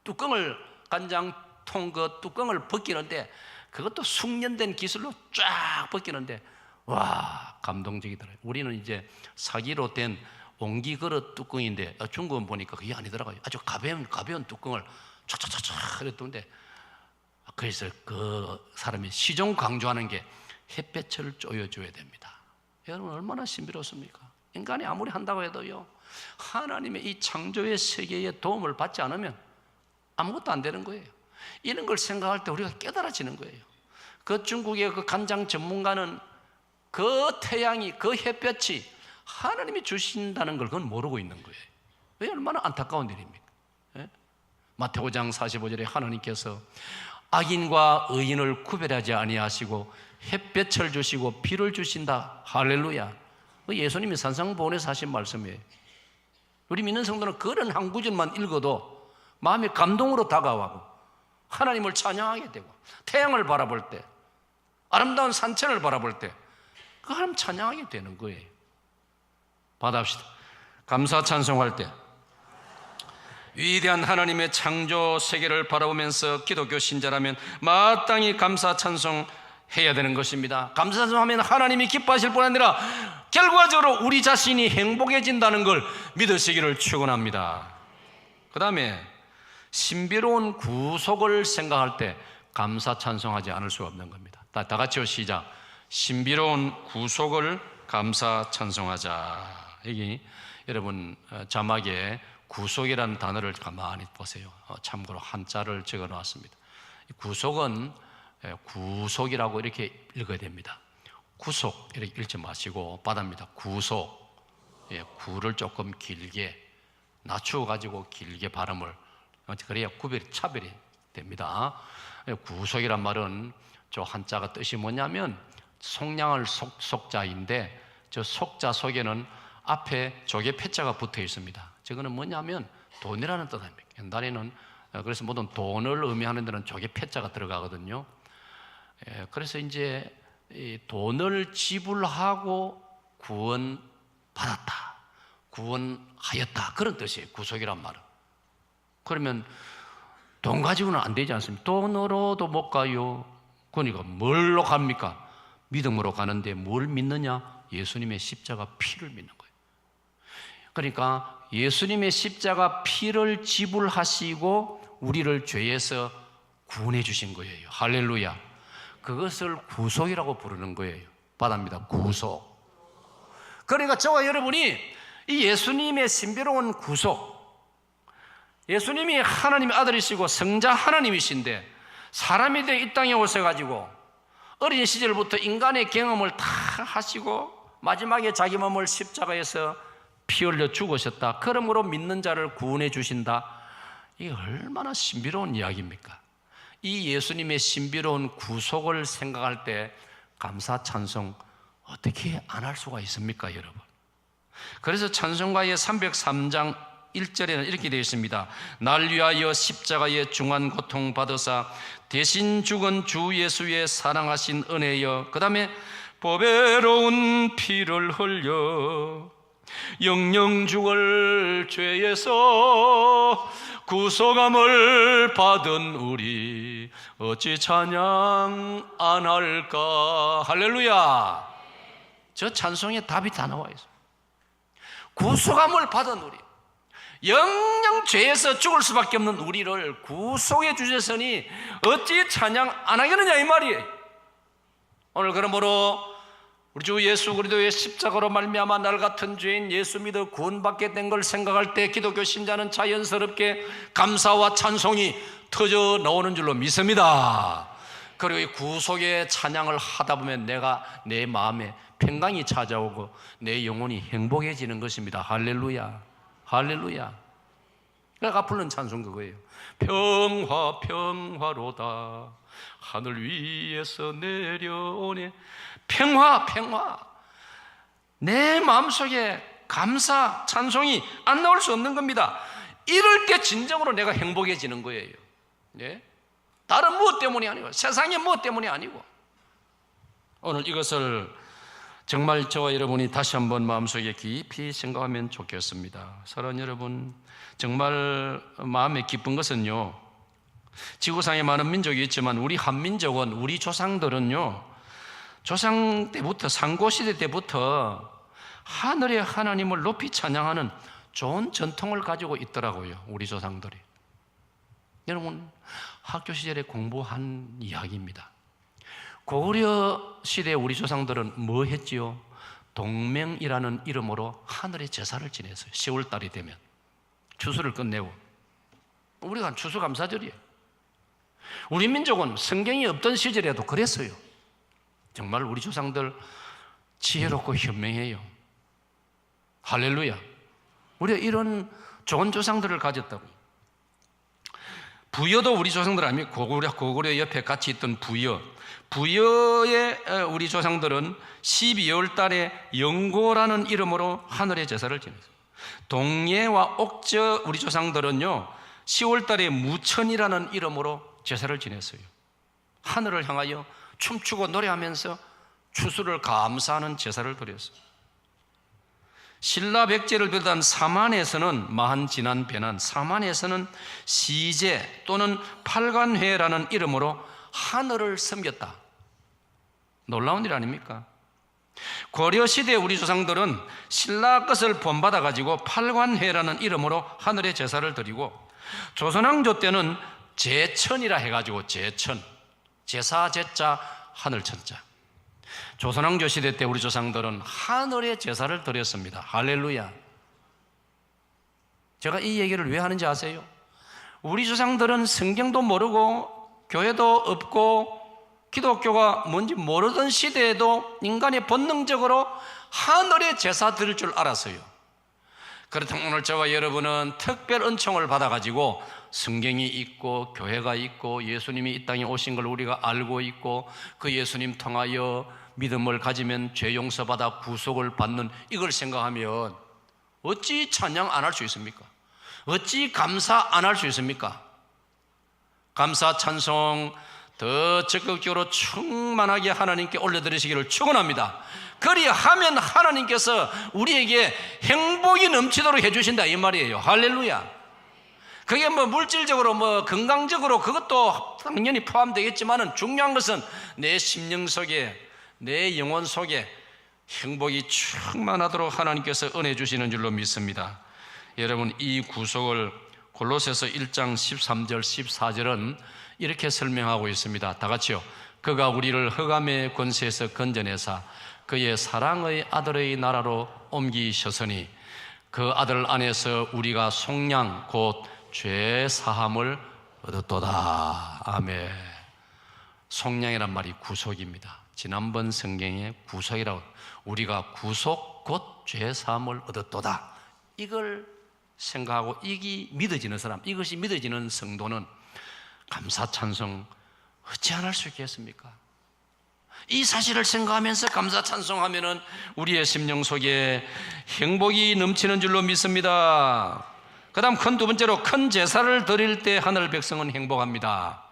뚜껑을 간장통 그 뚜껑을 벗기는데 그것도 숙련된 기술로 쫙 벗기는데 와, 감동적이더라고요. 우리는 이제 사기로 된 옹기 그릇 뚜껑인데 중국은 보니까 그게 아니더라고요. 아주 가벼운 뚜껑을 촤촤촤촤 그랬던데, 그래서 그 사람이 시종 강조하는 게 햇볕을 쪼여줘야 됩니다. 여러분 얼마나 신비롭습니까? 인간이 아무리 한다고 해도요, 하나님의 이 창조의 세계의 도움을 받지 않으면 아무것도 안 되는 거예요. 이런 걸 생각할 때 우리가 깨달아지는 거예요. 그 중국의 그 간장 전문가는 그 태양이, 그 햇볕이 하나님이 주신다는 걸 그건 모르고 있는 거예요. 왜? 얼마나 안타까운 일입니까? 예? 마태오 5장 45절에 하나님께서 악인과 의인을 구별하지 아니하시고 햇볕을 주시고 비를 주신다. 할렐루야. 예수님이 산상보훈에서 하신 말씀이에요. 우리 믿는 성도는 그런 한 구절만 읽어도 마음이 감동으로 다가와고 하나님을 찬양하게 되고, 태양을 바라볼 때, 아름다운 산천을 바라볼 때 그 하나님 찬양하게 되는 거예요. 받아봅시다. 감사 찬송할 때 위대한 하나님의 창조 세계를 바라보면서 기독교 신자라면 마땅히 감사 찬송해야 되는 것입니다. 감사 찬송하면 하나님이 기뻐하실 뿐 아니라 결과적으로 우리 자신이 행복해진다는 걸 믿으시기를 축원합니다. 그 다음에 신비로운 구속을 생각할 때 감사 찬송하지 않을 수가 없는 겁니다. 다 같이요, 시작. 신비로운 구속을 감사 찬송하자. 여기 여러분 자막에 구속이라는 단어를 가만히 보세요. 참고로 한자를 적어 놨습니다. 구속은 구속이라고 이렇게 읽어야 됩니다. 구속 이렇게 읽지 마시고 바다입니다. 구속. 구를 조금 길게 낮추어 가지고 길게 발음을, 그래야 차별이 됩니다. 구속이란 말은 저 한자가 뜻이 뭐냐면 속량을 속자인데, 저 속자 속에는 앞에 조개 패자가 붙어 있습니다. 저거는 뭐냐면 돈이라는 뜻입니다. 옛날에는 그래서 모든 돈을 의미하는 데는 조개 패자가 들어가거든요. 그래서 이제 이 돈을 지불하고 구원받았다, 구원하였다, 그런 뜻이에요. 구속이란 말은. 그러면 돈 가지고는 안 되지 않습니까? 돈으로도 못 가요. 그러니까 뭘로 갑니까? 믿음으로 가는데 뭘 믿느냐? 예수님의 십자가 피를 믿는 거예요. 그러니까 예수님의 십자가 피를 지불하시고 우리를 죄에서 구원해 주신 거예요. 할렐루야. 그것을 구속이라고 부르는 거예요. 바답니다. 구속. 그러니까 저와 여러분이 이 예수님의 신비로운 구속, 예수님이 하나님의 아들이시고 성자 하나님이신데 사람이 되어 이 땅에 오셔가지고 어린 시절부터 인간의 경험을 다 하시고 마지막에 자기 몸을 십자가에서 피 흘려 죽으셨다. 그러므로 믿는 자를 구원해 주신다. 이게 얼마나 신비로운 이야기입니까? 이 예수님의 신비로운 구속을 생각할 때 감사 찬송 어떻게 안 할 수가 있습니까, 여러분? 그래서 찬송가의 303장 1절에는 이렇게 되어 있습니다. 날 위하여 십자가의 중한 고통 받으사 대신 죽은 주 예수의 사랑하신 은혜여. 그 다음에 보배로운 피를 흘려 영영 죽을 죄에서 구속함을 받은 우리 어찌 찬양 안 할까. 할렐루야. 저 찬송에 답이 다 나와 있어요. 구속함을 받은 우리, 영영 죄에서 죽을 수밖에 없는 우리를 구속해 주셨으니 어찌 찬양 안 하겠느냐, 이 말이에요. 오늘 그러므로 우리 주 예수 그리스도의 십자가로 말미암아 날 같은 죄인 예수 믿어 구원받게 된 걸 생각할 때 기독교 신자는 자연스럽게 감사와 찬송이 터져 나오는 줄로 믿습니다. 그리고 이 구속의 찬양을 하다 보면 내 마음에 평강이 찾아오고 내 영혼이 행복해지는 것입니다. 할렐루야. 할렐루야. 내가 부르는 찬송 그거예요. 평화 평화로다 하늘 위에서 내려오네. 평화 평화. 내 마음속에 감사 찬송이 안 나올 수 없는 겁니다. 이럴 때 진정으로 내가 행복해지는 거예요. 예? 다른 무엇 때문이 아니고 세상의 무엇 때문이 아니고. 오늘 이것을 정말 저와 여러분이 다시 한번 마음속에 깊이 생각하면 좋겠습니다. 사랑하는 여러분, 정말 마음에 기쁜 것은요, 지구상에 많은 민족이 있지만 우리 한민족은, 우리 조상들은요, 조상 때부터, 상고시대 때부터 하늘의 하나님을 높이 찬양하는 좋은 전통을 가지고 있더라고요. 우리 조상들이. 여러분, 학교 시절에 공부한 이야기입니다. 고구려 시대 우리 조상들은 뭐 했지요? 동맹이라는 이름으로 하늘의 제사를 지냈어요. 10월 달이 되면 추수를 끝내고. 우리가 추수감사절이에요. 우리 민족은 성경이 없던 시절에도 그랬어요. 정말 우리 조상들 지혜롭고 현명해요. 할렐루야. 우리가 이런 좋은 조상들을 가졌다고. 부여도 우리 조상들 아닙니까? 고구려 옆에 같이 있던 부여의 우리 조상들은 12월 달에 영고라는 이름으로 하늘의 제사를 지냈어요. 동예와 옥저 우리 조상들은요 10월 달에 무천이라는 이름으로 제사를 지냈어요. 하늘을 향하여 춤추고 노래하면서 추수를 감사하는 제사를 드렸어요. 신라백제를 비롯한 사만에서는 마한 지난 배난, 사만에서는 시제 또는 팔관회라는 이름으로 하늘을 섬겼다. 놀라운 일 아닙니까? 고려시대 우리 조상들은 신라 것을 본받아 가지고 팔관회라는 이름으로 하늘의 제사를 드리고, 조선왕조 때는 제천이라 해가지고 제천, 제사 제자 하늘 천자, 조선왕조 시대 때 우리 조상들은 하늘의 제사를 드렸습니다. 할렐루야. 제가 이 얘기를 왜 하는지 아세요? 우리 조상들은 성경도 모르고 교회도 없고 기독교가 뭔지 모르던 시대에도 인간이 본능적으로 하늘의 제사 드릴 줄 알았어요. 그렇다면 오늘 저와 여러분은 특별 은총을 받아가지고 성경이 있고 교회가 있고 예수님이 이 땅에 오신 걸 우리가 알고 있고 그 예수님 통하여 믿음을 가지면 죄 용서받아 구속을 받는 이걸 생각하면 어찌 찬양 안 할 수 있습니까? 어찌 감사 안 할 수 있습니까? 감사 찬송 더 적극적으로 충만하게 하나님께 올려드리시기를 축원합니다. 그리하면 하나님께서 우리에게 행복이 넘치도록 해주신다 이 말이에요. 할렐루야. 그게 뭐 물질적으로 뭐 건강적으로 그것도 당연히 포함되겠지만은 중요한 것은 내 심령 속에 내 영혼 속에 행복이 충만하도록 하나님께서 은혜 주시는 줄로 믿습니다. 여러분, 이 구속을 골로새서 1장 13절 14절은 이렇게 설명하고 있습니다. 다 같이요. 그가 우리를 흑암의 권세에서 건져내사 그의 사랑의 아들의 나라로 옮기셨으니 그 아들 안에서 우리가 속량 곧 죄 사함을 얻었도다. 아멘. 속량이란 말이 구속입니다. 지난번 성경에 구속이라고, 우리가 구속 곧 죄 사함을 얻었도다, 이걸 생각하고 이게 믿어지는 사람, 이것이 믿어지는 성도는 감사 찬송 어찌 안 할 수 있겠습니까? 이 사실을 생각하면서 감사 찬송하면은 우리의 심령 속에 행복이 넘치는 줄로 믿습니다. 그 다음 큰 두 번째로 큰 제사를 드릴 때 하늘 백성은 행복합니다.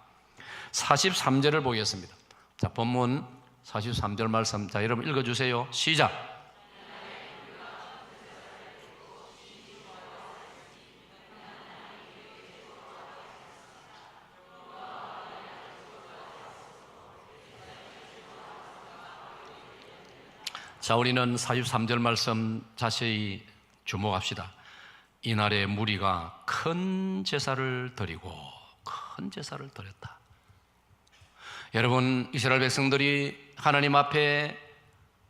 43절을 보겠습니다. 자, 본문 43절 말씀, 자, 여러분 읽어주세요. 시작. 자, 우리는 43절 말씀 자세히 주목합시다. 이날에 무리가 큰 제사를 드리고 큰 제사를 드렸다. 여러분, 이스라엘 백성들이 하나님 앞에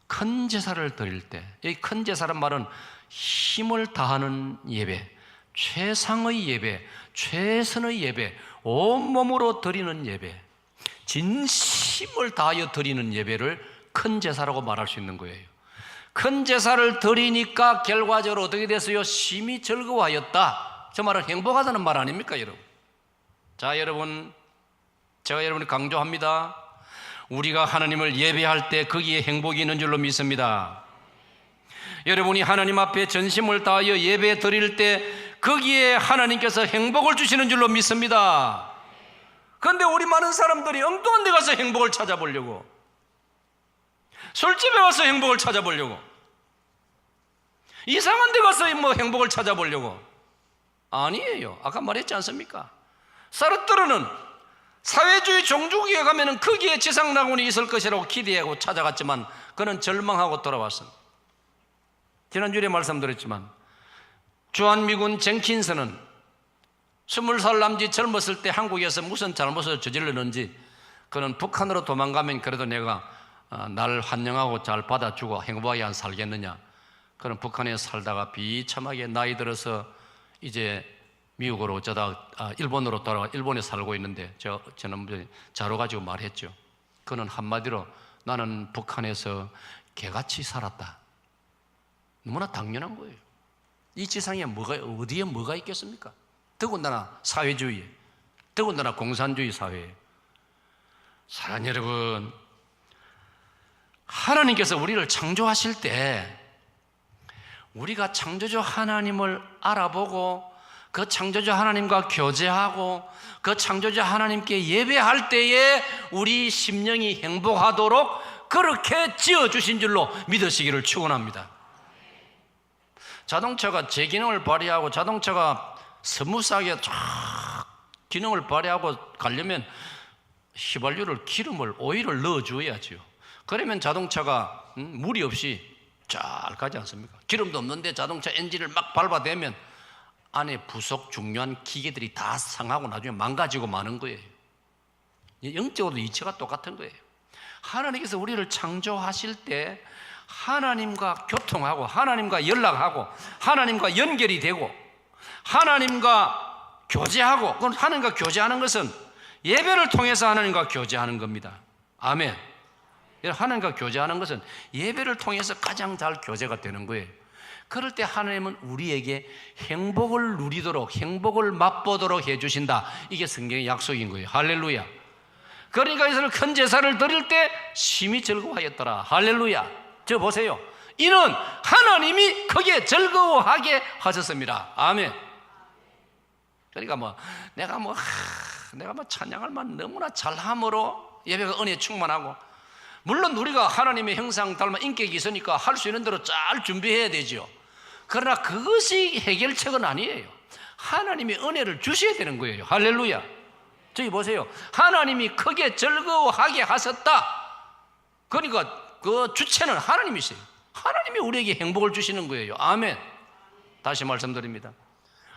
큰 제사를 드릴 때, 이 큰 제사란 말은 힘을 다하는 예배, 최상의 예배, 최선의 예배, 온몸으로 드리는 예배, 진심을 다하여 드리는 예배를 큰 제사라고 말할 수 있는 거예요. 큰 제사를 드리니까 결과적으로 어떻게 됐어요? 심히 즐거워하였다. 저 말은 행복하다는 말 아닙니까, 여러분? 자, 여러분, 제가 여러분이 강조합니다. 우리가 하나님을 예배할 때 거기에 행복이 있는 줄로 믿습니다. 여러분이 하나님 앞에 전심을 다하여 예배 드릴 때 거기에 하나님께서 행복을 주시는 줄로 믿습니다. 그런데 우리 많은 사람들이 엉뚱한 데 가서 행복을 찾아보려고, 술집에 가서 행복을 찾아보려고, 이상한 데 가서 뭐 행복을 찾아보려고. 아니에요. 아까 말했지 않습니까? 사르트르는 사회주의 종주국에 가면은 거기에 지상낙원이 있을 것이라고 기대하고 찾아갔지만 그는 절망하고 돌아왔습니다. 지난주에 말씀드렸지만 주한미군 젠킨스는 20살 남짓 젊었을 때 한국에서 무슨 잘못을 저질렀는지 그는 북한으로 도망가면 그래도 내가 날 환영하고 잘 받아주고 행복하게 안 살겠느냐. 그는 북한에 살다가 비참하게 나이 들어서 이제 미국으로 어쩌다 일본으로 돌아가 일본에 살고 있는데 저는 자료 가지고 말했죠. 그는 한마디로 나는 북한에서 개같이 살았다. 너무나 당연한 거예요. 이 지상에 어디에 뭐가 있겠습니까? 더군다나 사회주의, 더군다나 공산주의 사회에. 사랑하는 여러분, 하나님께서 우리를 창조하실 때 우리가 창조주 하나님을 알아보고 그 창조주 하나님과 교제하고 그 창조주 하나님께 예배할 때에 우리 심령이 행복하도록 그렇게 지어주신 줄로 믿으시기를 축원합니다. 자동차가 제 기능을 발휘하고 자동차가 스무스하게 쫙 기능을 발휘하고 가려면 휘발유를, 기름을, 오일을 넣어줘야죠. 그러면 자동차가 무리 없이 잘 가지 않습니까? 기름도 없는데 자동차 엔진을 막 밟아대면 안에 부속 중요한 기계들이 다 상하고 나중에 망가지고 마는 거예요. 영적으로도 이치가 똑같은 거예요. 하나님께서 우리를 창조하실 때 하나님과 교통하고 하나님과 연락하고 하나님과 연결이 되고 하나님과 교제하고, 그건 하나님과 교제하는 것은 예배를 통해서 하나님과 교제하는 겁니다. 아멘. 하나님과 교제하는 것은 예배를 통해서 가장 잘 교제가 되는 거예요. 그럴 때 하나님은 우리에게 행복을 누리도록, 행복을 맛보도록 해주신다. 이게 성경의 약속인 거예요. 할렐루야. 그러니까 이들은 큰 제사를 드릴 때 심히 즐거워하였더라. 할렐루야. 저 보세요. 이는 하나님이 크게 즐거워하게 하셨습니다. 아멘. 그러니까 내가 찬양을만 너무나 잘함으로 예배가 은혜에 충만하고, 물론 우리가 하나님의 형상 닮아 인격이 있으니까 할 수 있는 대로 잘 준비해야 되죠. 그러나 그것이 해결책은 아니에요. 하나님이 은혜를 주셔야 되는 거예요. 할렐루야. 저기 보세요. 하나님이 크게 즐거워하게 하셨다. 그러니까 그 주체는 하나님이세요. 하나님이 우리에게 행복을 주시는 거예요. 아멘. 다시 말씀드립니다.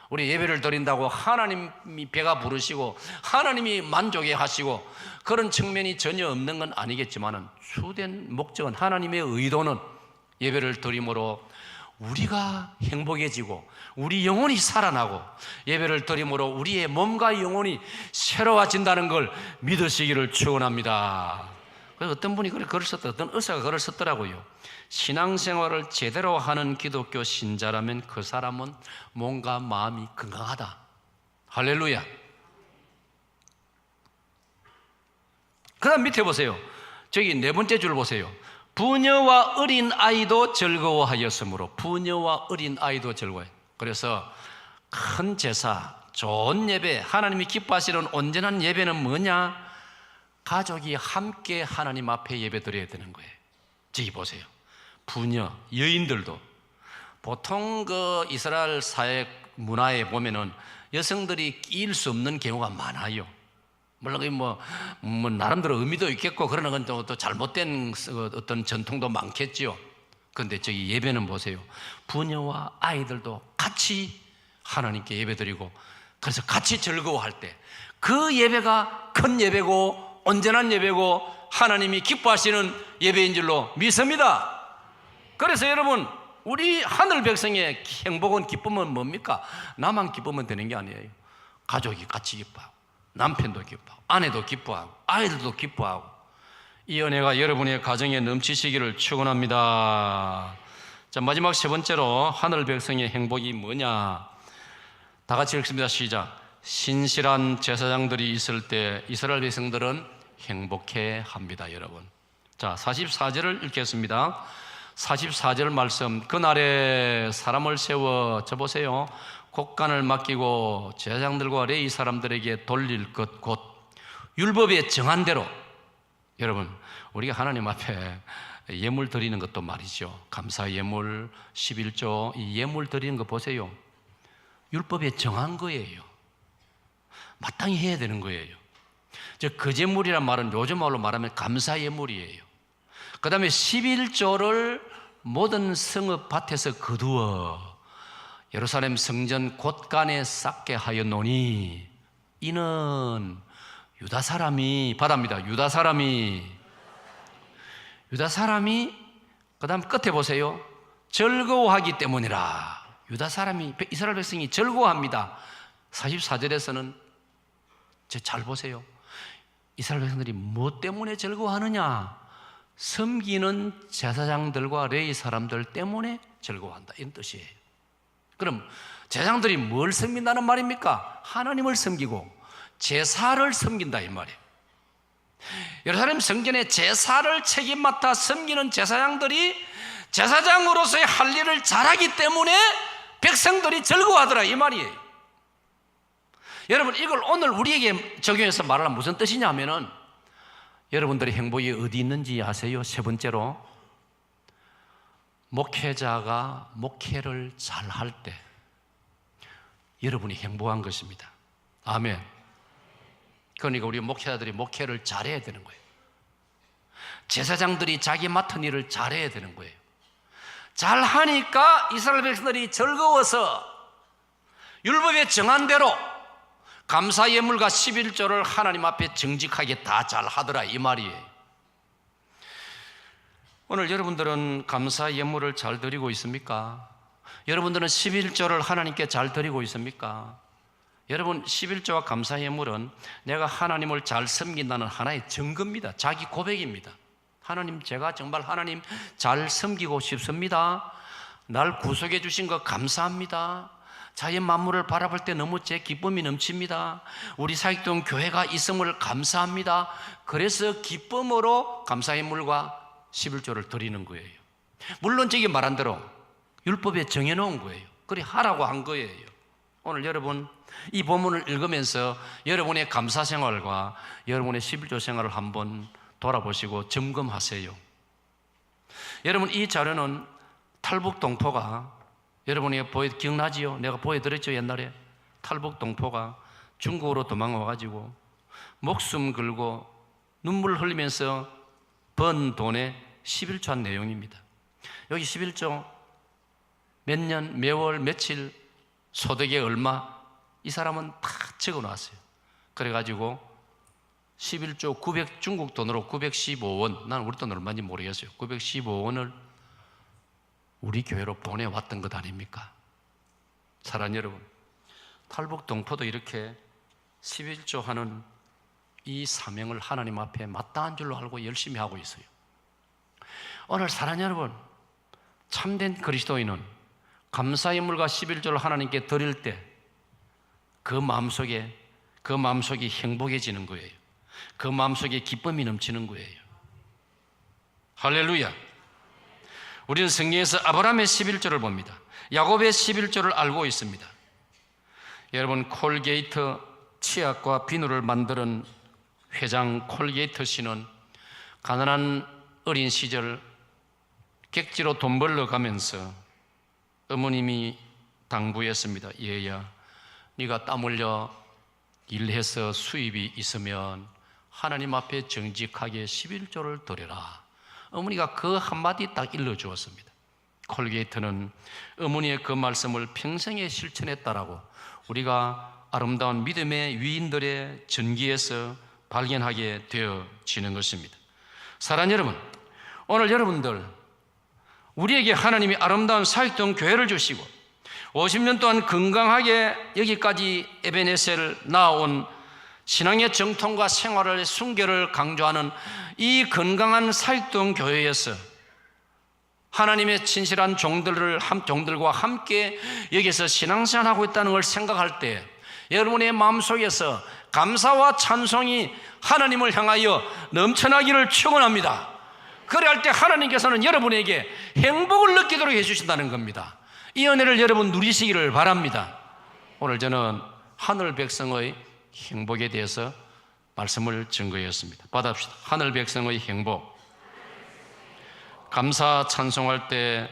우리 예배를 드린다고 하나님이 배가 부르시고 하나님이 만족해 하시고 그런 측면이 전혀 없는 건 아니겠지만 주된 목적은, 하나님의 의도는 예배를 드림으로 우리가 행복해지고 우리 영혼이 살아나고 예배를 드림으로 우리의 몸과 영혼이 새로워진다는 걸 믿으시기를 축원합니다. 그래서 어떤 분이 글을 썼다, 어떤 의사가 글을 썼더라고요. 신앙생활을 제대로 하는 기독교 신자라면 그 사람은 몸과 마음이 건강하다. 할렐루야. 그 다음 밑에 보세요. 저기 네 번째 줄 보세요. 부녀와 어린 아이도 즐거워하였으므로. 부녀와 어린 아이도 즐거워해. 그래서 큰 제사, 좋은 예배, 하나님이 기뻐하시는 온전한 예배는 뭐냐? 가족이 함께 하나님 앞에 예배 드려야 되는 거예요. 저기 보세요. 부녀, 여인들도 보통 그 이스라엘 사회 문화에 보면은 여성들이 끼일 수 없는 경우가 많아요. 물론 나름대로 의미도 있겠고 그러는 건 또 잘못된 어떤 전통도 많겠지요. 그런데 저기 예배는 보세요. 부녀와 아이들도 같이 하나님께 예배드리고, 그래서 같이 즐거워할 때 그 예배가 큰 예배고 온전한 예배고 하나님이 기뻐하시는 예배인 줄로 믿습니다. 그래서 여러분, 우리 하늘 백성의 행복은, 기쁨은 뭡니까? 나만 기쁘면 되는 게 아니에요. 가족이 같이 기뻐하고, 남편도 기뻐하고, 아내도 기뻐하고, 아이들도 기뻐하고, 이 은혜가 여러분의 가정에 넘치시기를 축원합니다. 자, 마지막 세 번째로 하늘 백성의 행복이 뭐냐? 다 같이 읽습니다. 시작. 신실한 제사장들이 있을 때 이스라엘 백성들은 행복해 합니다. 여러분, 자 44절을 읽겠습니다. 44절 말씀. 그날에 사람을 세워, 저 보세요, 곡간을 맡기고 제사장들과 레위 사람들에게 돌릴 것 곧 율법에 정한 대로. 여러분, 우리가 하나님 앞에 예물 드리는 것도 말이죠, 감사 예물, 11조, 이 예물 드리는 거 보세요. 율법에 정한 거예요. 마땅히 해야 되는 거예요. 거제물이란 말은 요즘 말로 말하면 감사 예물이에요. 그 다음에 11조를 모든 성읍 밭에서 거두어 예루살렘 성전 곳간에 쌓게 하였노니 이는 유다 사람이 받합니다. 유다 사람이 그 다음 끝에 보세요. 즐거워하기 때문이라. 유다 사람이, 이스라엘 백성이 즐거워합니다. 44절에서는 잘 보세요. 이스라엘 백성들이 뭐 때문에 즐거워하느냐? 섬기는 제사장들과 레위 사람들 때문에 즐거워한다, 이런 뜻이에요. 그럼 제사장들이 뭘 섬긴다는 말입니까? 하나님을 섬기고 제사를 섬긴다, 이 말이에요. 예루살렘 성전의 제사를 책임 맡아 섬기는 제사장들이 제사장으로서의 할 일을 잘하기 때문에 백성들이 즐거워하더라, 이 말이에요. 여러분, 이걸 오늘 우리에게 적용해서 말하면 무슨 뜻이냐 하면은, 여러분들의 행복이 어디 있는지 아세요? 세 번째로, 목회자가 목회를 잘할 때 여러분이 행복한 것입니다. 아멘. 그러니까 우리 목회자들이 목회를 잘해야 되는 거예요. 제사장들이 자기 맡은 일을 잘해야 되는 거예요. 잘하니까 이스라엘 백성들이 즐거워서 율법에 정한 대로 감사 예물과 11조를 하나님 앞에 정직하게 다 잘하더라, 이 말이에요. 오늘 여러분들은 감사 예물을 잘 드리고 있습니까? 여러분들은 11조를 하나님께 잘 드리고 있습니까? 여러분, 11조와 감사 예물은 내가 하나님을 잘 섬긴다는 하나의 증거입니다. 자기 고백입니다. 하나님, 제가 정말 하나님 잘 섬기고 싶습니다. 날 구속해 주신 거 감사합니다. 자연 만물을 바라볼 때 너무 제 기쁨이 넘칩니다. 우리 사역동 교회가 있음을 감사합니다. 그래서 기쁨으로 감사 예물과 11조를 드리는 거예요. 물론 저기 말한 대로 율법에 정해놓은 거예요. 그래 하라고 한 거예요. 오늘 여러분, 이 본문을 읽으면서 여러분의 감사 생활과 여러분의 11조 생활을 한번 돌아보시고 점검하세요. 여러분, 이 자료는 탈북 동포가, 여러분이 기억나지요? 내가 보여드렸죠, 옛날에. 탈북 동포가 중국으로 도망와가지고 목숨 걸고 눈물 흘리면서 번 돈의 11조 한 내용입니다. 여기 11조 몇 년, 몇 월, 며칠, 소득이 얼마, 이 사람은 다 적어 놨어요. 그래가지고 11조 중국 돈으로 915원, 난 우리 돈 얼마인지 모르겠어요. 915원을 우리 교회로 보내왔던 것 아닙니까? 사랑하는 여러분, 탈북 동포도 이렇게 11조 하는 이 사명을 하나님 앞에 마땅한 줄로 알고 열심히 하고 있어요. 오늘 사랑하는 여러분, 참된 그리스도인은 감사 예물과 11조를 하나님께 드릴 때 그 마음속이 행복해지는 거예요. 그 마음속에 기쁨이 넘치는 거예요. 할렐루야. 우리는 성경에서 아브라함의 11조를 봅니다. 야곱의 11조를 알고 있습니다. 여러분, 콜게이트 치약과 비누를 만드는 회장 콜게이트 씨는 가난한 어린 시절 객지로 돈 벌러 가면서 어머님이 당부했습니다. 얘야, 네가 땀 흘려 일해서 수입이 있으면 하나님 앞에 정직하게 11조를 드려라. 어머니가 그 한마디 딱 일러주었습니다. 콜게이트는 어머니의 그 말씀을 평생에 실천했다라고 우리가 아름다운 믿음의 위인들의 전기에서 발견하게 되어지는 것입니다. 사랑하는 여러분, 오늘 여러분들, 우리에게 하나님이 아름다운 사역동 교회를 주시고 50년 동안 건강하게 여기까지 에베네셀을 나아온 신앙의 정통과 생활의 순결을 강조하는 이 건강한 사역동 교회에서 하나님의 진실한 종들과 함께 여기서 신앙생활하고 있다는 걸 생각할 때 여러분의 마음속에서 감사와 찬송이 하나님을 향하여 넘쳐나기를 축원합니다. 그래야 할 때 하나님께서는 여러분에게 행복을 느끼도록 해주신다는 겁니다. 이 은혜를 여러분 누리시기를 바랍니다. 오늘 저는 하늘 백성의 행복에 대해서 말씀을 증거했습니다. 받아봅시다. 하늘 백성의 행복. 감사 찬송할 때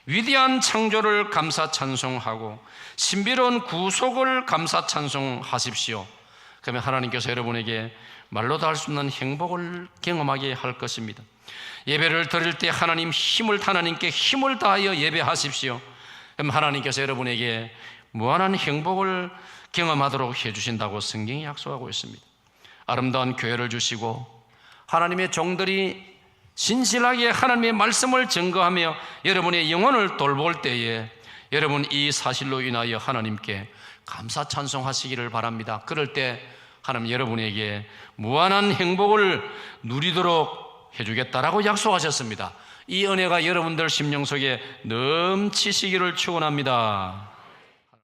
위대한 창조를 감사 찬송하고 신비로운 구속을 감사 찬송하십시오. 그러면 하나님께서 여러분에게 말로도 할 수 없는 행복을 경험하게 할 것입니다. 예배를 드릴 때 하나님께 힘을 다하여 예배하십시오. 그럼 하나님께서 여러분에게 무한한 행복을 경험하도록 해주신다고 성경이 약속하고 있습니다. 아름다운 교회를 주시고 하나님의 종들이 신실하게 하나님의 말씀을 증거하며 여러분의 영혼을 돌볼 때에 여러분 이 사실로 인하여 하나님께 감사 찬송하시기를 바랍니다. 그럴 때 하나님 여러분에게 무한한 행복을 누리도록 해주겠다라고 약속하셨습니다. 이 은혜가 여러분들 심령 속에 넘치시기를 축원합니다.